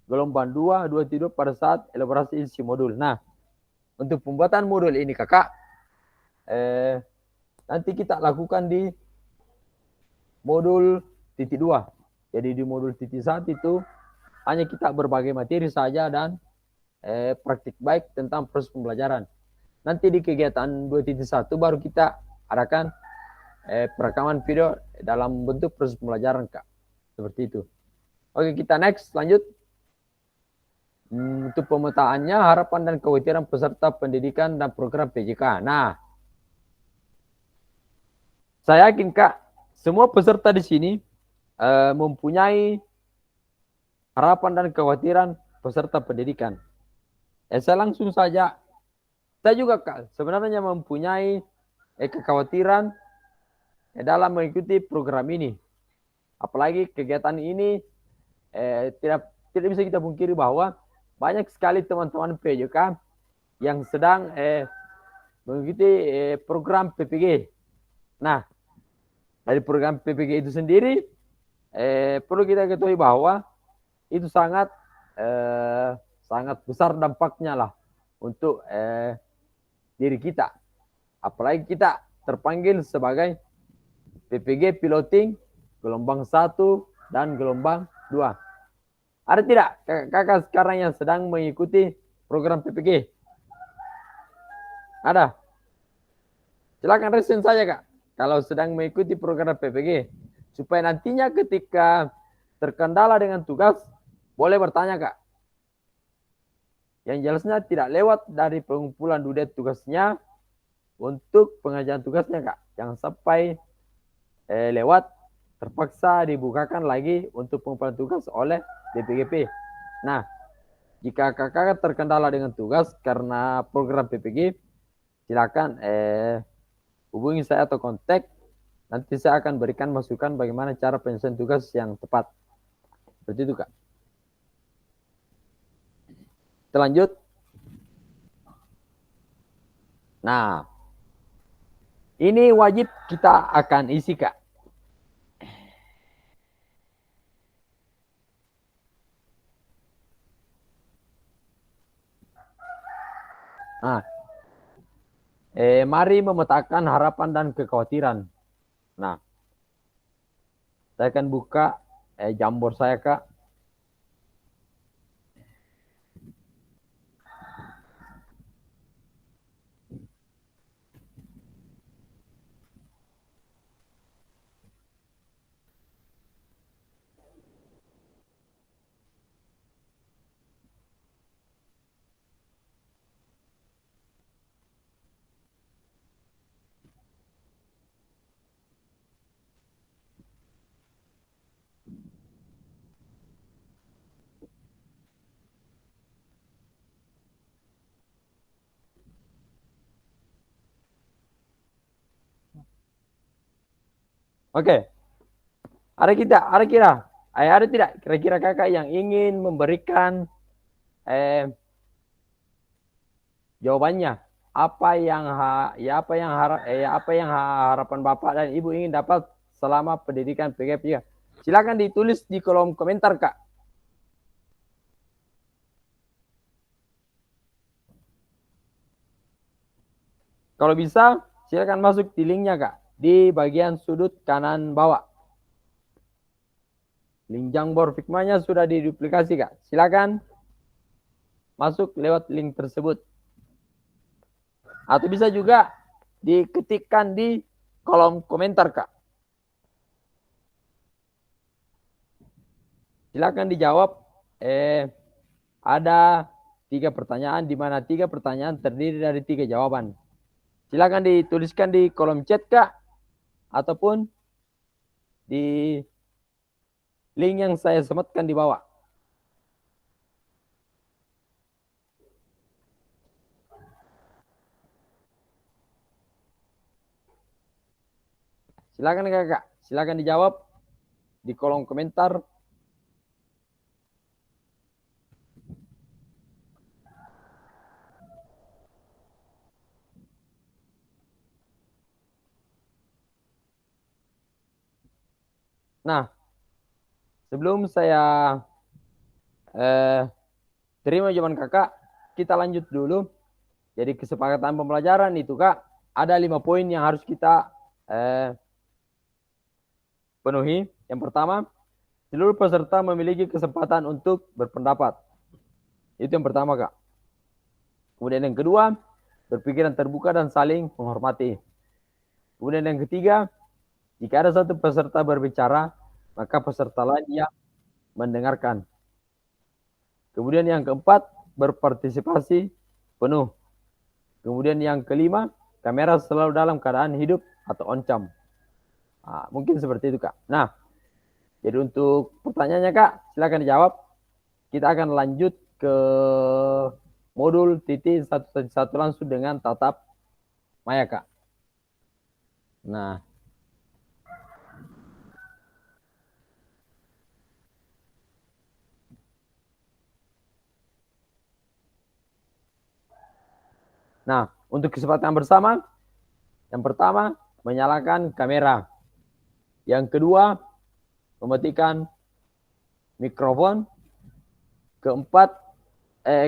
gelombang 2, 2.2 pada saat elaborasi isi modul. Nah, untuk pembuatan modul ini kakak, nanti kita lakukan di modul titik 2. Jadi di modul titik 1 itu hanya kita berbagai materi saja dan praktik baik tentang proses pembelajaran. Nanti di kegiatan 2.1 baru kita adakan perekaman video dalam bentuk proses pembelajaran kak. Seperti itu. Oke, kita next lanjut. Untuk pemetaannya harapan dan kekhawatiran peserta pendidikan dan program PJK. Nah, saya yakin kak, semua peserta di sini mempunyai harapan dan kekhawatiran peserta pendidikan. Saya langsung saja. Saya juga kak sebenarnya mempunyai kekhawatiran dalam mengikuti program ini. Apalagi kegiatan ini tidak bisa kita pungkiri bahwa banyak sekali teman-teman PJK yang sedang mengikuti program PPG. Nah, dari program PPG itu sendiri perlu kita ketahui bahwa itu sangat besar dampaknya lah untuk diri kita. Apalagi kita terpanggil sebagai PPG piloting gelombang 1 dan gelombang 2. Ada tidak kakak sekarang yang sedang mengikuti program PPG? Ada? Silakan resen saja kak kalau sedang mengikuti program PPG, supaya nantinya ketika terkendala dengan tugas boleh bertanya kak. Yang jelasnya tidak lewat dari pengumpulan dudet tugasnya untuk pengajaran tugasnya kak. Jangan sampai lewat terpaksa dibukakan lagi untuk pengumpulan tugas oleh BPGP. Nah, jika kakak terkendala dengan tugas karena program PPG, silakan hubungi saya atau kontak. Nanti saya akan berikan masukan bagaimana cara penyelesaian tugas yang tepat. Seperti itu kak. Kita lanjut. Nah, ini wajib kita akan isi kak. Nah, mari memetakan harapan dan kekhawatiran. Nah, saya akan buka Jamboard saya kak. Oke. Ada tidak kira-kira kakak yang ingin memberikan jawabannya? Apa yang harapan Bapak dan Ibu ingin dapat selama pendidikan PGP? Silakan ditulis di kolom komentar kak. Kalau bisa, silakan masuk di linknya kak, di bagian sudut kanan bawah. Link Jamboard Figma-nya sudah diduplikasi kak. Silakan masuk lewat link tersebut. Atau bisa juga diketikkan di kolom komentar kak. Silakan dijawab ada 3 pertanyaan, di mana 3 pertanyaan terdiri dari 3 jawaban. Silakan dituliskan di kolom chat, Kak, ataupun di link yang saya sematkan di bawah. Silakan Kakak, silakan dijawab di kolom komentar. Nah, sebelum saya terima jawaban Kakak, kita lanjut dulu. Jadi kesepakatan pembelajaran itu, Kak, ada 5 poin yang harus kita penuhi. Yang pertama, seluruh peserta memiliki kesempatan untuk berpendapat. Itu yang pertama, Kak. Kemudian yang kedua, berpikiran terbuka dan saling menghormati. Kemudian yang ketiga, jika ada satu peserta berbicara, maka peserta lain yang mendengarkan. Kemudian yang keempat, berpartisipasi penuh. Kemudian yang kelima, kamera selalu dalam keadaan hidup atau on cam. Nah, mungkin seperti itu, Kak. Nah, jadi untuk pertanyaannya, Kak, silakan dijawab. Kita akan lanjut ke modul titik 1.1 langsung dengan tatap maya, Kak. Nah, untuk kesempatan bersama, yang pertama, menyalakan kamera. Yang kedua, mematikan mikrofon.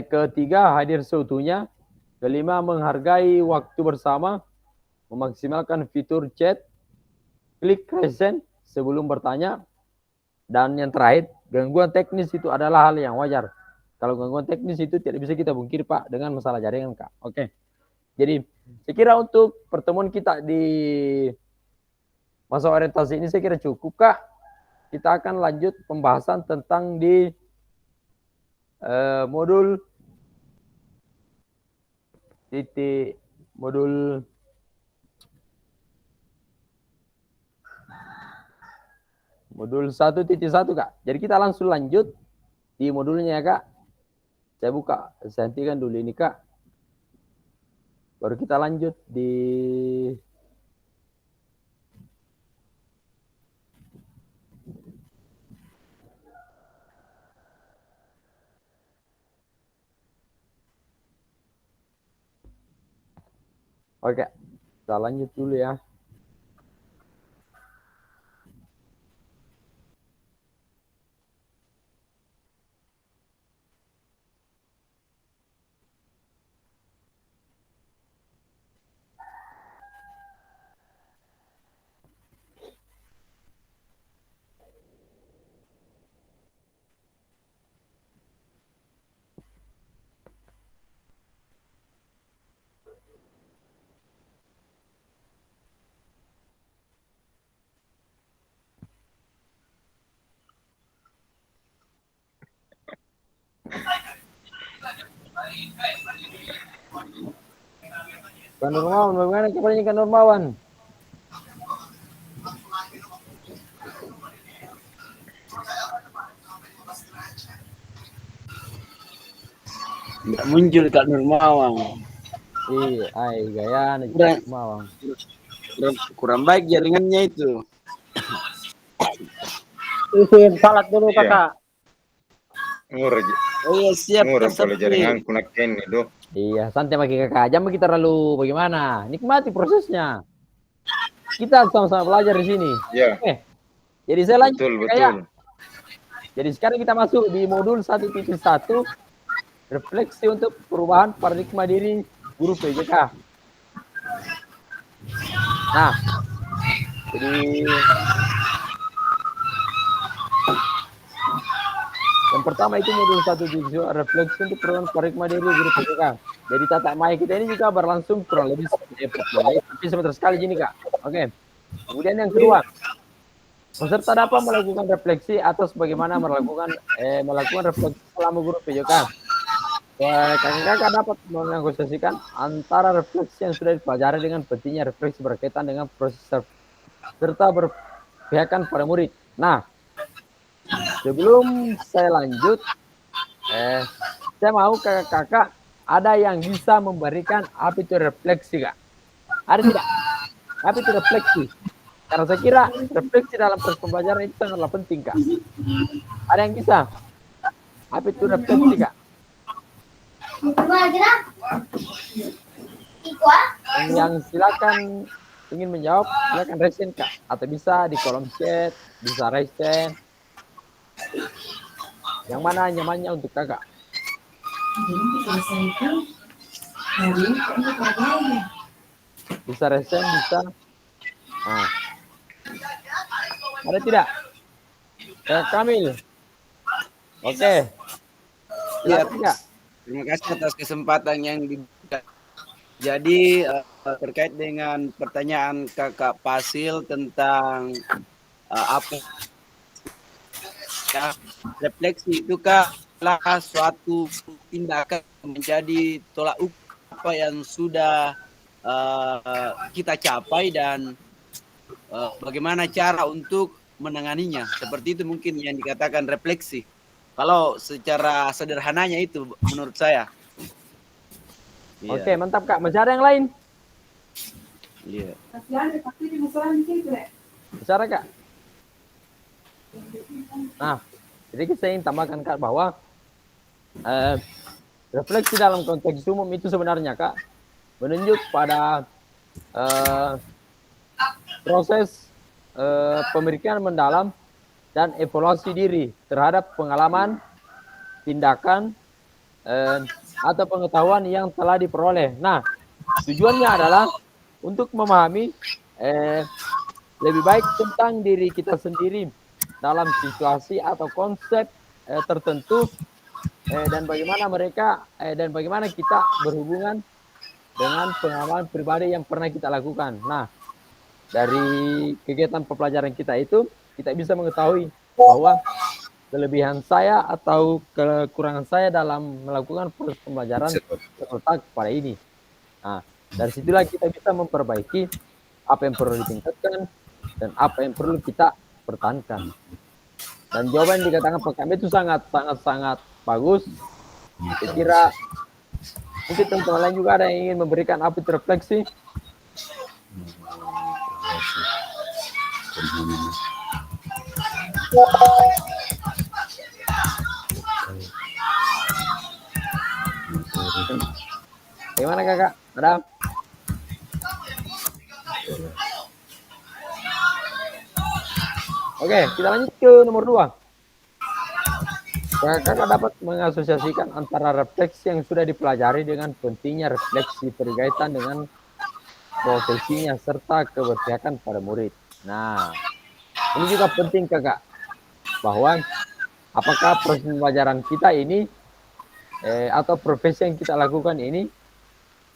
Ketiga, hadir seutuhnya. Kelima, menghargai waktu bersama, memaksimalkan fitur chat, klik present sebelum bertanya. Dan yang terakhir, gangguan teknis itu adalah hal yang wajar. Kalau gangguan teknis itu tidak bisa kita bungkiri, Pak, dengan masalah jaringan, Kak. Oke. Jadi, saya kira untuk pertemuan kita di masa orientasi ini saya kira cukup, Kak. Kita akan lanjut pembahasan tentang di modul titik modul modul 1.1, Kak. Jadi kita langsung lanjut di modulnya ya, Kak. Saya buka, saya hentikan dulu ini, Kak. Baru kita lanjut di Oke, kita lanjut dulu ya. Kak Nurmawan, bagaimana kabarnya Kak Nurmawan? Tidak muncul Kak Nurmawan. Gaya Kak Nurmawan. Kurang baik jaringannya itu. Izin salat dulu Iya. kakak. Murah, Oh iya siap. murah siap kalau nih. jaringan kunak ini doh. Iya, santai pakai Kakak. Jangan kita terlalu bagaimana. Nikmati prosesnya. Kita sama-sama belajar di sini. Ya, Jadi saya lanjut. betul, Kayak. betul. Jadi sekarang kita masuk di modul 1.1. Refleksi untuk perubahan paradigma diri guru PJK. Nah, jadi yang pertama itu modul 1.1 refleksi untuk perubahan paradigma diri guru PJK. Jadi tatap maya kita ini juga berlangsung kurang lebih tapi sebentar sekali gini, Kak. Oke. Kemudian yang kedua, peserta dapat melakukan refleksi atas bagaimana melakukan refleksi selama guru PJK. Kakak dapat menegosiasikan antara refleksi yang sudah dipelajari dengan pentingnya refleksi berkaitan dengan proses serta berpihakan pada murid. Nah, sebelum saya lanjut, saya mau kakak-kakak ada yang bisa memberikan apa itu refleksi, Kak? Ada tidak? Apa itu refleksi? Karena saya kira refleksi dalam proses pembelajaran itu sangatlah penting, Kak. Ada yang bisa? Apa itu refleksi, Kak? Yang silakan ingin menjawab, silakan raise Kak. Atau bisa di kolom chat, bisa raise. Yang mana nyamannya untuk kakak? Bisa raise, bisa. Nah. Ada tidak? Kamil. Oke. Ya, Silakan, Kak. terima kasih atas kesempatan yang diberikan. Jadi terkait dengan pertanyaan Kakak Pasil tentang apa ya, refleksi itu adalah suatu tindakan menjadi tolak ukur apa yang sudah kita capai dan bagaimana cara untuk menanganinya. Seperti itu mungkin yang dikatakan refleksi. Kalau secara sederhananya itu menurut saya. Oke, mantap Kak. Masih ada yang lain? Iya. Bicara Kak. Nah, jadi saya ingin tambahkan Kak bahwa refleksi dalam konteks umum itu sebenarnya Kak menunjuk pada proses pemikiran mendalam dan evaluasi diri terhadap pengalaman, tindakan, atau pengetahuan yang telah diperoleh. Nah, tujuannya adalah untuk memahami lebih baik tentang diri kita sendiri dalam situasi atau konsep tertentu dan bagaimana kita berhubungan dengan pengalaman pribadi yang pernah kita lakukan. Nah, dari kegiatan pembelajaran kita itu kita bisa mengetahui bahwa kelebihan saya atau kekurangan saya dalam melakukan proses pembelajaran terletak pada ini. Nah, dari situlah kita bisa memperbaiki apa yang perlu ditingkatkan dan apa yang perlu kita pertahankan. Dan jawaban yang dikatakan Pak Kami itu sangat bagus. Saya kira mungkin teman-teman lain juga ada yang ingin memberikan apa itu refleksi. Gimana kakak? Ada? Oke, kita lanjut ke nomor 2. Kakak dapat mengasosiasikan antara refleksi yang sudah dipelajari dengan pentingnya refleksi berkaitan dengan profesinya serta keberpihakan pada murid. Nah, ini juga penting kakak, bahwa apakah proses pembelajaran kita ini atau profesi yang kita lakukan ini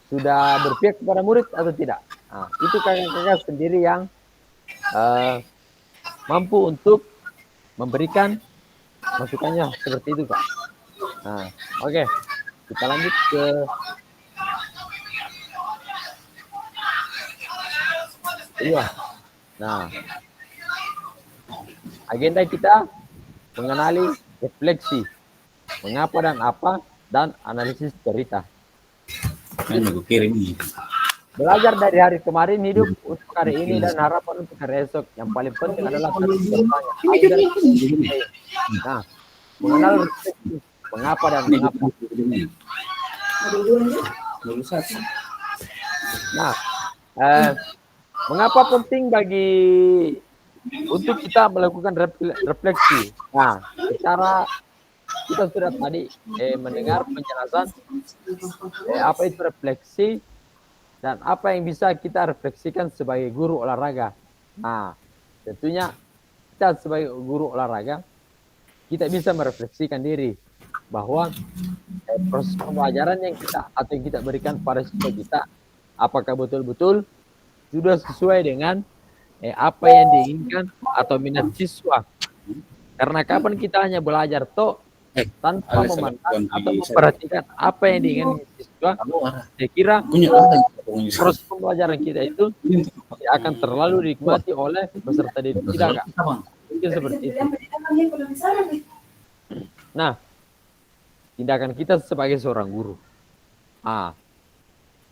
sudah berpihak kepada murid atau tidak. Nah, itu kakak-kakak sendiri yang mampu untuk memberikan masukannya seperti itu, Kak. Nah, oke. Kita lanjut ke kedua. Nah, agenda kita mengenali refleksi, mengapa dan apa, dan analisis cerita. Belajar dari hari kemarin, hidup untuk hari ini, dan harapan untuk hari esok. Yang paling penting adalah bertanya agar nah, mengenal refleksi, mengapa dan mengapa. Nah, mengapa penting bagi untuk kita melakukan refleksi? Nah, secara kita sudah tadi mendengar penjelasan apa itu refleksi dan apa yang bisa kita refleksikan sebagai guru olahraga. Nah, tentunya kita sebagai guru olahraga kita bisa merefleksikan diri bahwa proses pembelajaran yang kita berikan pada siswa kita apakah betul-betul sudah sesuai dengan apa yang diinginkan atau minat siswa. Karena kapan kita hanya belajar toh tanpa memandang atau memperhatikan apa yang diinginkan siswa. Saya kira proses pembelajaran kita itu tidak akan terlalu dinikmati oleh peserta didik kita, Kak. Mungkin seperti itu. Nah, tindakan kita sebagai seorang guru.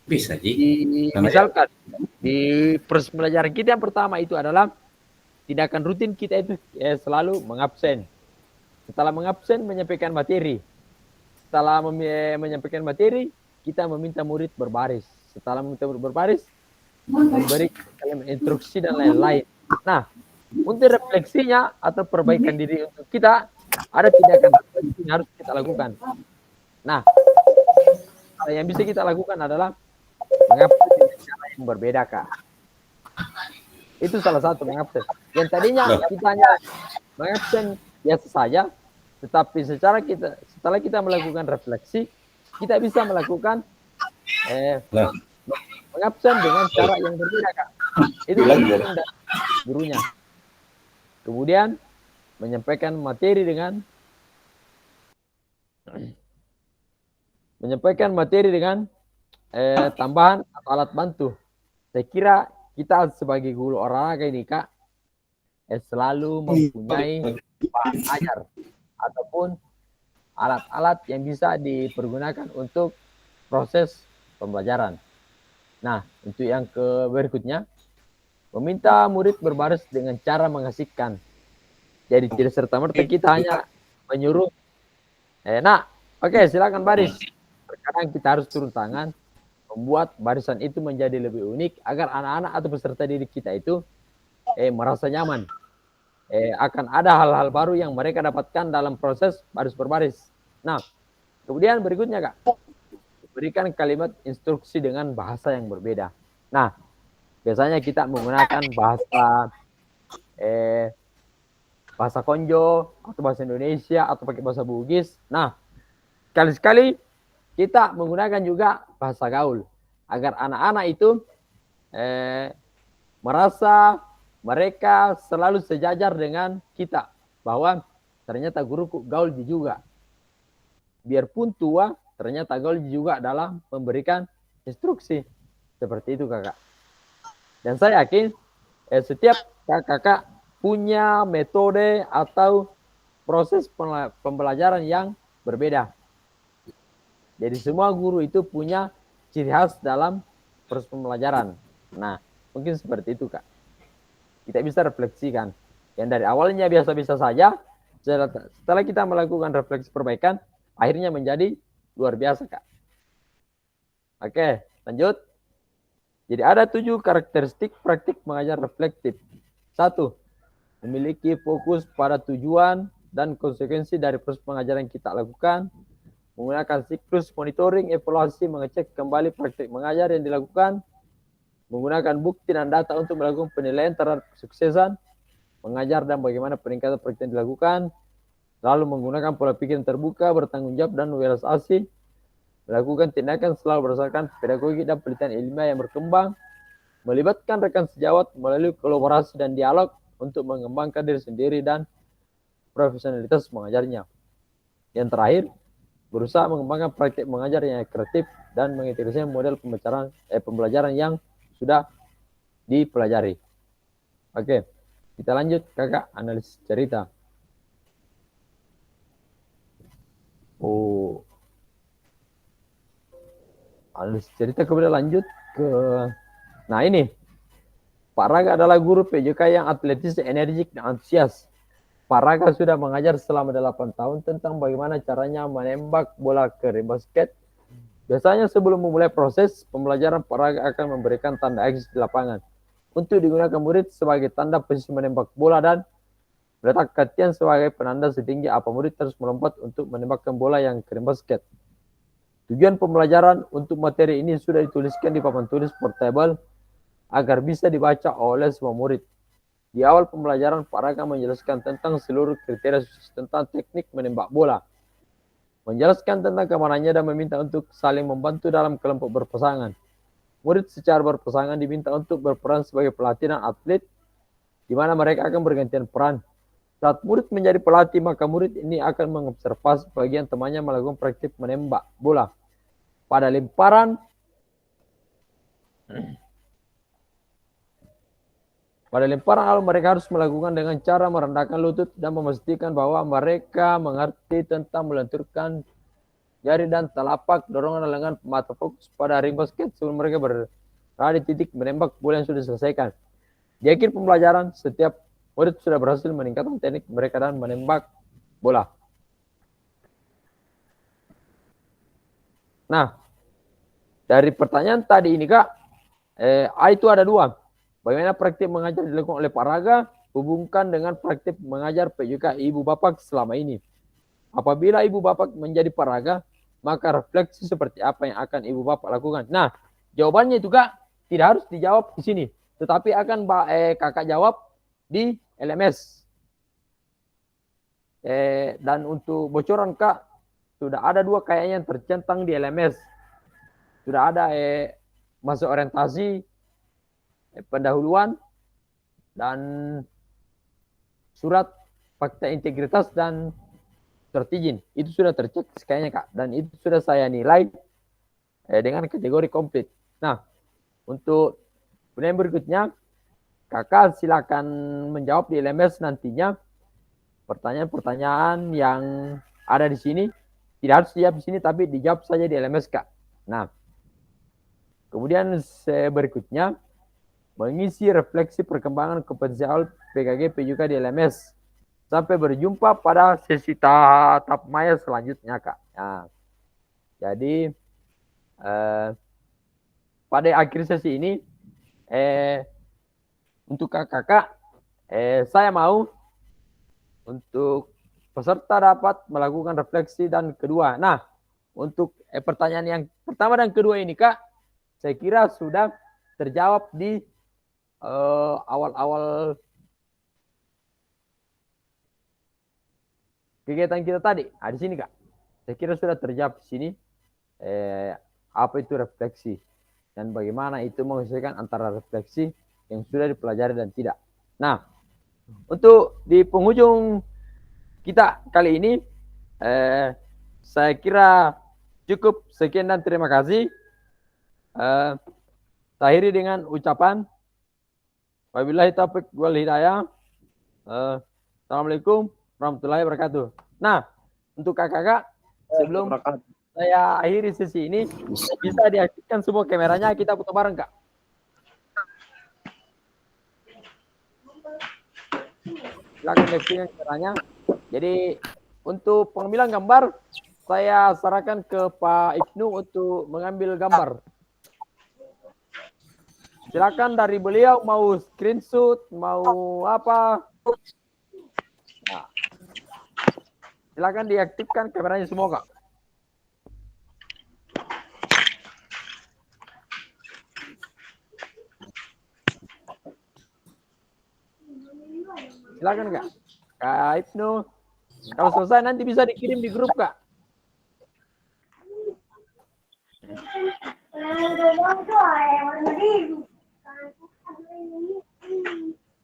Bisa, Ji. Misalkan di proses pembelajaran kita yang pertama itu adalah tindakan rutin kita itu selalu mengabsen. Setelah mengabsen, menyampaikan materi. Setelah menyampaikan materi, kita meminta murid berbaris. Setelah meminta murid berbaris, memberi instruksi dan lain-lain. Nah, untuk refleksinya atau perbaikan diri untuk kita, ada tindakan yang harus kita lakukan. Nah, yang bisa kita lakukan adalah mengabsen dengan cara yang berbeda, Kak. Itu salah satu mengabsen. Yang tadinya kita hanya mengabsen biasa saja, tetapi setelah kita melakukan refleksi, kita bisa melakukan mengabsen dengan cara yang berbeda, Kak. Itu dari gurunya. Kemudian menyampaikan materi dengan tambahan atau alat bantu. Saya kira kita sebagai guru olahraga ini, Kak, selalu mempunyai bahan ajar ataupun alat-alat yang bisa dipergunakan untuk proses pembelajaran. Nah, untuk yang berikutnya, meminta murid berbaris dengan cara mengasihkan. Jadi tidak serta-merta kita hanya menyuruh, oke, silakan baris. Terkadang kita harus turun tangan, membuat barisan itu menjadi lebih unik agar anak-anak atau peserta didik kita itu merasa nyaman. Akan ada hal-hal baru yang mereka dapatkan dalam proses baris berbaris. Nah, kemudian berikutnya, Kak, berikan kalimat instruksi dengan bahasa yang berbeda. Nah, biasanya kita menggunakan bahasa Konjo atau bahasa Indonesia atau pakai bahasa Bugis. Nah, sekali-sekali kita menggunakan juga bahasa gaul agar anak-anak itu merasa mereka selalu sejajar dengan kita, bahwa ternyata guruku gaul juga. Biarpun tua, ternyata gaul juga dalam memberikan instruksi. Seperti itu, Kakak. Dan saya yakin setiap kakak punya metode atau proses pembelajaran yang berbeda. Jadi semua guru itu punya ciri khas dalam proses pembelajaran. Nah, mungkin seperti itu, Kak. Kita bisa refleksikan. Yang dari awalnya biasa-biasa saja, setelah kita melakukan refleksi perbaikan, akhirnya menjadi luar biasa, Kak. Oke, lanjut. Jadi ada 7 karakteristik praktik mengajar reflektif. 1. Memiliki fokus pada tujuan dan konsekuensi dari proses pengajaran yang kita lakukan. Menggunakan siklus monitoring, evaluasi, mengecek kembali praktik mengajar yang dilakukan. Menggunakan bukti dan data untuk melakukan penilaian terhadap kesuksesan mengajar dan bagaimana peningkatan praktik yang dilakukan. Lalu menggunakan pola pikir yang terbuka, bertanggung jawab, dan welas asih. Melakukan tindakan selalu berdasarkan pedagogi dan penelitian ilmiah yang berkembang. Melibatkan rekan sejawat melalui kolaborasi dan dialog untuk mengembangkan diri sendiri dan profesionalitas mengajarnya. Yang terakhir, berusaha mengembangkan praktik mengajar yang kreatif dan mengintegrasikan model pembelajaran yang sudah dipelajari. Oke, kita lanjut, Kakak, analisis cerita. Analisis cerita, kemudian lanjut ke... Nah, ini. Pak Raga adalah guru PJK yang atletis, energik, dan antusias. Pak Raga sudah mengajar selama 8 tahun tentang bagaimana caranya menembak bola ke ring basket. Biasanya sebelum memulai proses pembelajaran, Pak Raga akan memberikan tanda X di lapangan untuk digunakan murid sebagai tanda posisi menembak bola dan meletak katian sebagai penanda setinggi apa murid terus melompat untuk menembakkan bola yang ke ring basket. Tujuan pembelajaran untuk materi ini sudah dituliskan di papan tulis portable agar bisa dibaca oleh semua murid. Di awal pembelajaran, Pak Raga menjelaskan tentang seluruh kriteria tentang teknik menembak bola. Menjelaskan tentang keamanannya dan meminta untuk saling membantu dalam kelompok berpasangan. Murid secara berpasangan diminta untuk berperan sebagai pelatih dan atlet, di mana mereka akan bergantian peran. Saat murid menjadi pelatih, maka murid ini akan mengobservasi bagian temannya melakukan praktik menembak bola. Pada lemparan, lalu mereka harus melakukan dengan cara merendahkan lutut dan memastikan bahwa mereka mengerti tentang melenturkan jari dan telapak dorongan lengan, mata fokus pada ring basket sebelum mereka berada di titik menembak bola yang sudah diselesaikan. Di akhir pembelajaran, setiap murid sudah berhasil meningkatkan teknik mereka dan menembak bola. Nah, dari pertanyaan tadi ini Kak, itu ada dua. Bagaimana praktik mengajar dilakukan oleh Pak Raga, hubungkan dengan praktik mengajar PJK Ibu Bapak selama ini. Apabila Ibu Bapak menjadi Pak Raga, maka refleksi seperti apa yang akan Ibu Bapak lakukan? Nah, jawabannya itu Kak, tidak harus dijawab di sini, tetapi akan Kakak jawab di LMS. Dan untuk bocoran Kak, sudah ada dua kayaknya yang tercentang di LMS. Sudah ada masa orientasi, pendahuluan, dan surat fakta integritas dan surat izin. Itu sudah tercek kayaknya Kak. Dan itu sudah saya nilai dengan kategori komplit. Nah, untuk pertanyaan berikutnya, Kakak silakan menjawab di LMS nantinya. Pertanyaan-pertanyaan yang ada di sini tidak harus dijawab di sini, tapi dijawab saja di LMS Kak. Nah, kemudian berikutnya, mengisi refleksi perkembangan kompetensi awal PKG PJK di LMS. Sampai berjumpa pada sesi tatap maya selanjutnya Kak. Nah, jadi pada akhir sesi ini untuk kakak, saya mau untuk peserta dapat melakukan refleksi dan kedua. Nah, untuk pertanyaan yang pertama dan kedua ini Kak, saya kira sudah terjawab di awal-awal kegiatan kita tadi. Di sini Kak, saya kira sudah terjawab di sini apa itu refleksi dan bagaimana itu menyesuaikan antara refleksi yang sudah dipelajari dan tidak. Nah, untuk di penghujung kita kali ini, saya kira cukup sekian dan terima kasih. Saya akhiri dengan ucapan wabillahi taufiq wal hidayah. Assalamualaikum warahmatullahi wabarakatuh. Nah, untuk kakak-kakak, sebelum saya akhiri sesi ini, bisa diaktifkan semua kameranya, kita foto bareng Kak. Silakan diaktifkan kameranya. Jadi untuk pengambilan gambar, saya sarankan ke Pak Ibnu untuk mengambil gambar. Silakan dari beliau mau screenshot, mau apa. Nah, silakan diaktifkan kameranya semua Kak. Silakan Kak. Kak Ibnu. Kalau selesai nanti bisa dikirim di grup Kak.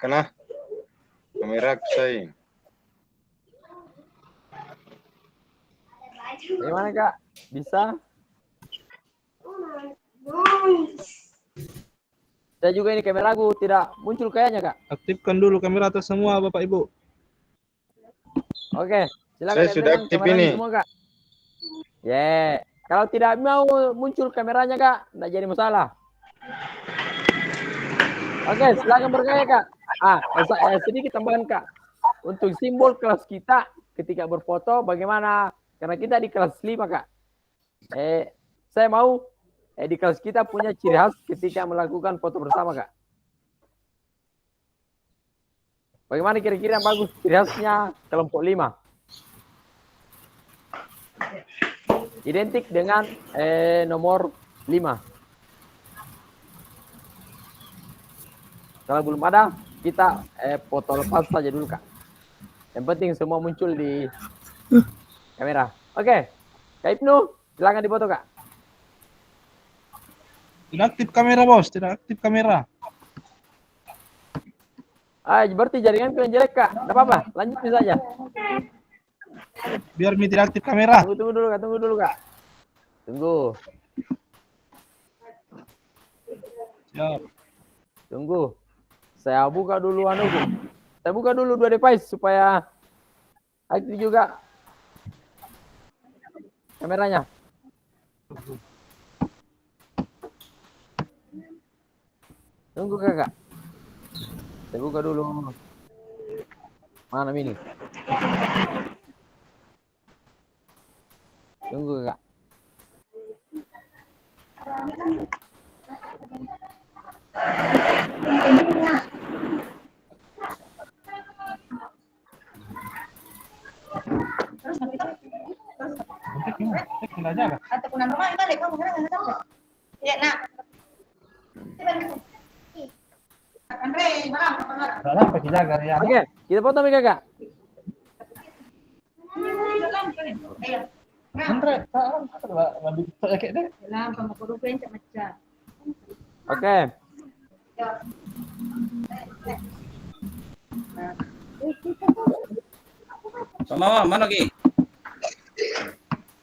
Kena kamera saya. Gimana Kak? Bisa? Saya juga ini kamera aku tidak muncul kayaknya Kak. Aktifkan dulu kamera atas semua Bapak Ibu. Oke, silakan. Saya sudah aktif ini. Semua, Kak. Kalau tidak mau muncul kameranya Kak, tidak jadi masalah. Oke, silakan bergaya Kak. Sedikit tambahan Kak. Untuk simbol kelas kita ketika berfoto bagaimana? Karena kita di kelas 5 Kak. Saya mau di kelas kita punya ciri khas ketika melakukan foto bersama Kak. Bagaimana kira-kira yang bagus ciri khasnya kelompok 5? Identik dengan nomor 5. Kalau belum ada, kita foto lepas saja dulu Kak. Yang penting semua muncul di kamera. Oke, Kak Ibnu, silakan difoto Kak. Tidak aktif kamera bos, tidak aktif kamera. Berarti jaringanku yang jelek, Kak. Enggak apa-apa, lanjutin saja. Biar Mi tidak aktif kamera. Tunggu dulu, Kak. Tunggu dulu, Kak. Tunggu. Siap. Tunggu. Saya buka dulu anuku. Saya buka dulu 2 device supaya aktif juga kameranya. Tunggu, Kakak. Saya buka dulu. Mana ini? Tunggu, Kakak. Atau punan rumah balik kamu ya nak. Oke, kita foto nih, Kakak. Oke. Pamawan, mana Ki?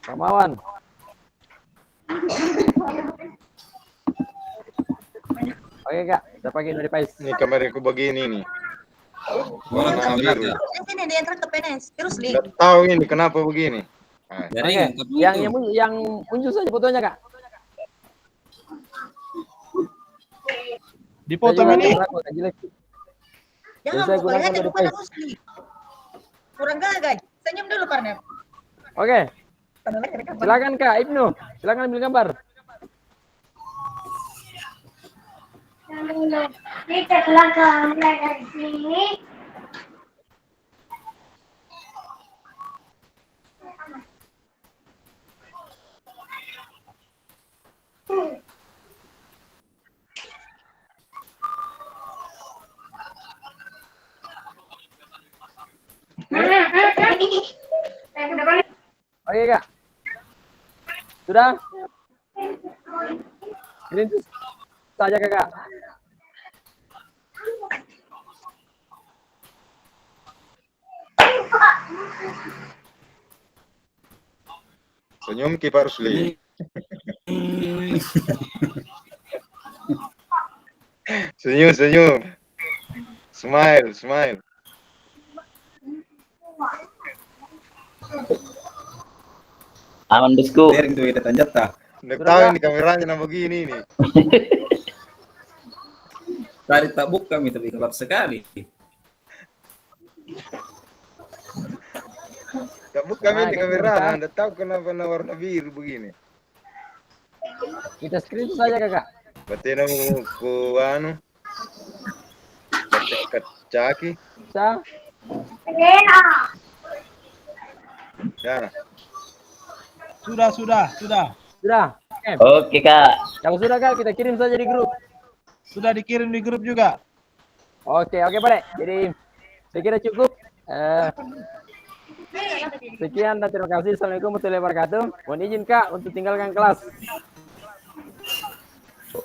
Pamawan. Oke, Kak. Kita pakai dari device. Ini kameraku begini nih. Orang Warna kamera. biru. Sini dia yang ke PNS terus li. Nggak tahu ini kenapa begini. Nah, Jaringan. Oke. Yang muncul saja fotonya, Kak. Dipoto Saya juga ini. kamera aku agak jelek. Jangan Saya buka gunakan aja dari bukan device. harus li. Kurang gagal. Senyum dulu partner. Oke. Padahal kita Silakan, Kak Ibnu. Silakan ambil gambar. Kita belakang dari sini. Oke, Kak. Sudah? Ini saja, Kakak. senyum Ki Pak Rusli. Senyum. Smile. Aman bosku. Itu kita tanjata. Nggak tahu ini kameranya nah begini nih. Tadi tak buka kami tapi gelap sekali. Nggak buka ini kamera, nggak tahu kenapa warna biru begini. Kita screen saja, Kakak. Berarti mau ku anu kacaki. Bisa? Ya. Sudah. Sudah. Oke. Oke Kak. Kalau sudah, Kak, kita kirim saja di grup. Sudah dikirim di grup juga. Oke, Pak. Jadi saya kira cukup. Sekian dan terima kasih. Assalamualaikum warahmatullahi wabarakatuh. Mohon izin, Kak, untuk tinggalkan kelas.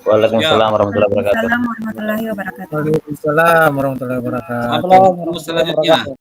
Waalaikumsalam warahmatullahi wabarakatuh. Assalamualaikum warahmatullahi wabarakatuh. Waalaikumsalam warahmatullahi wabarakatuh. Apa selanjutnya?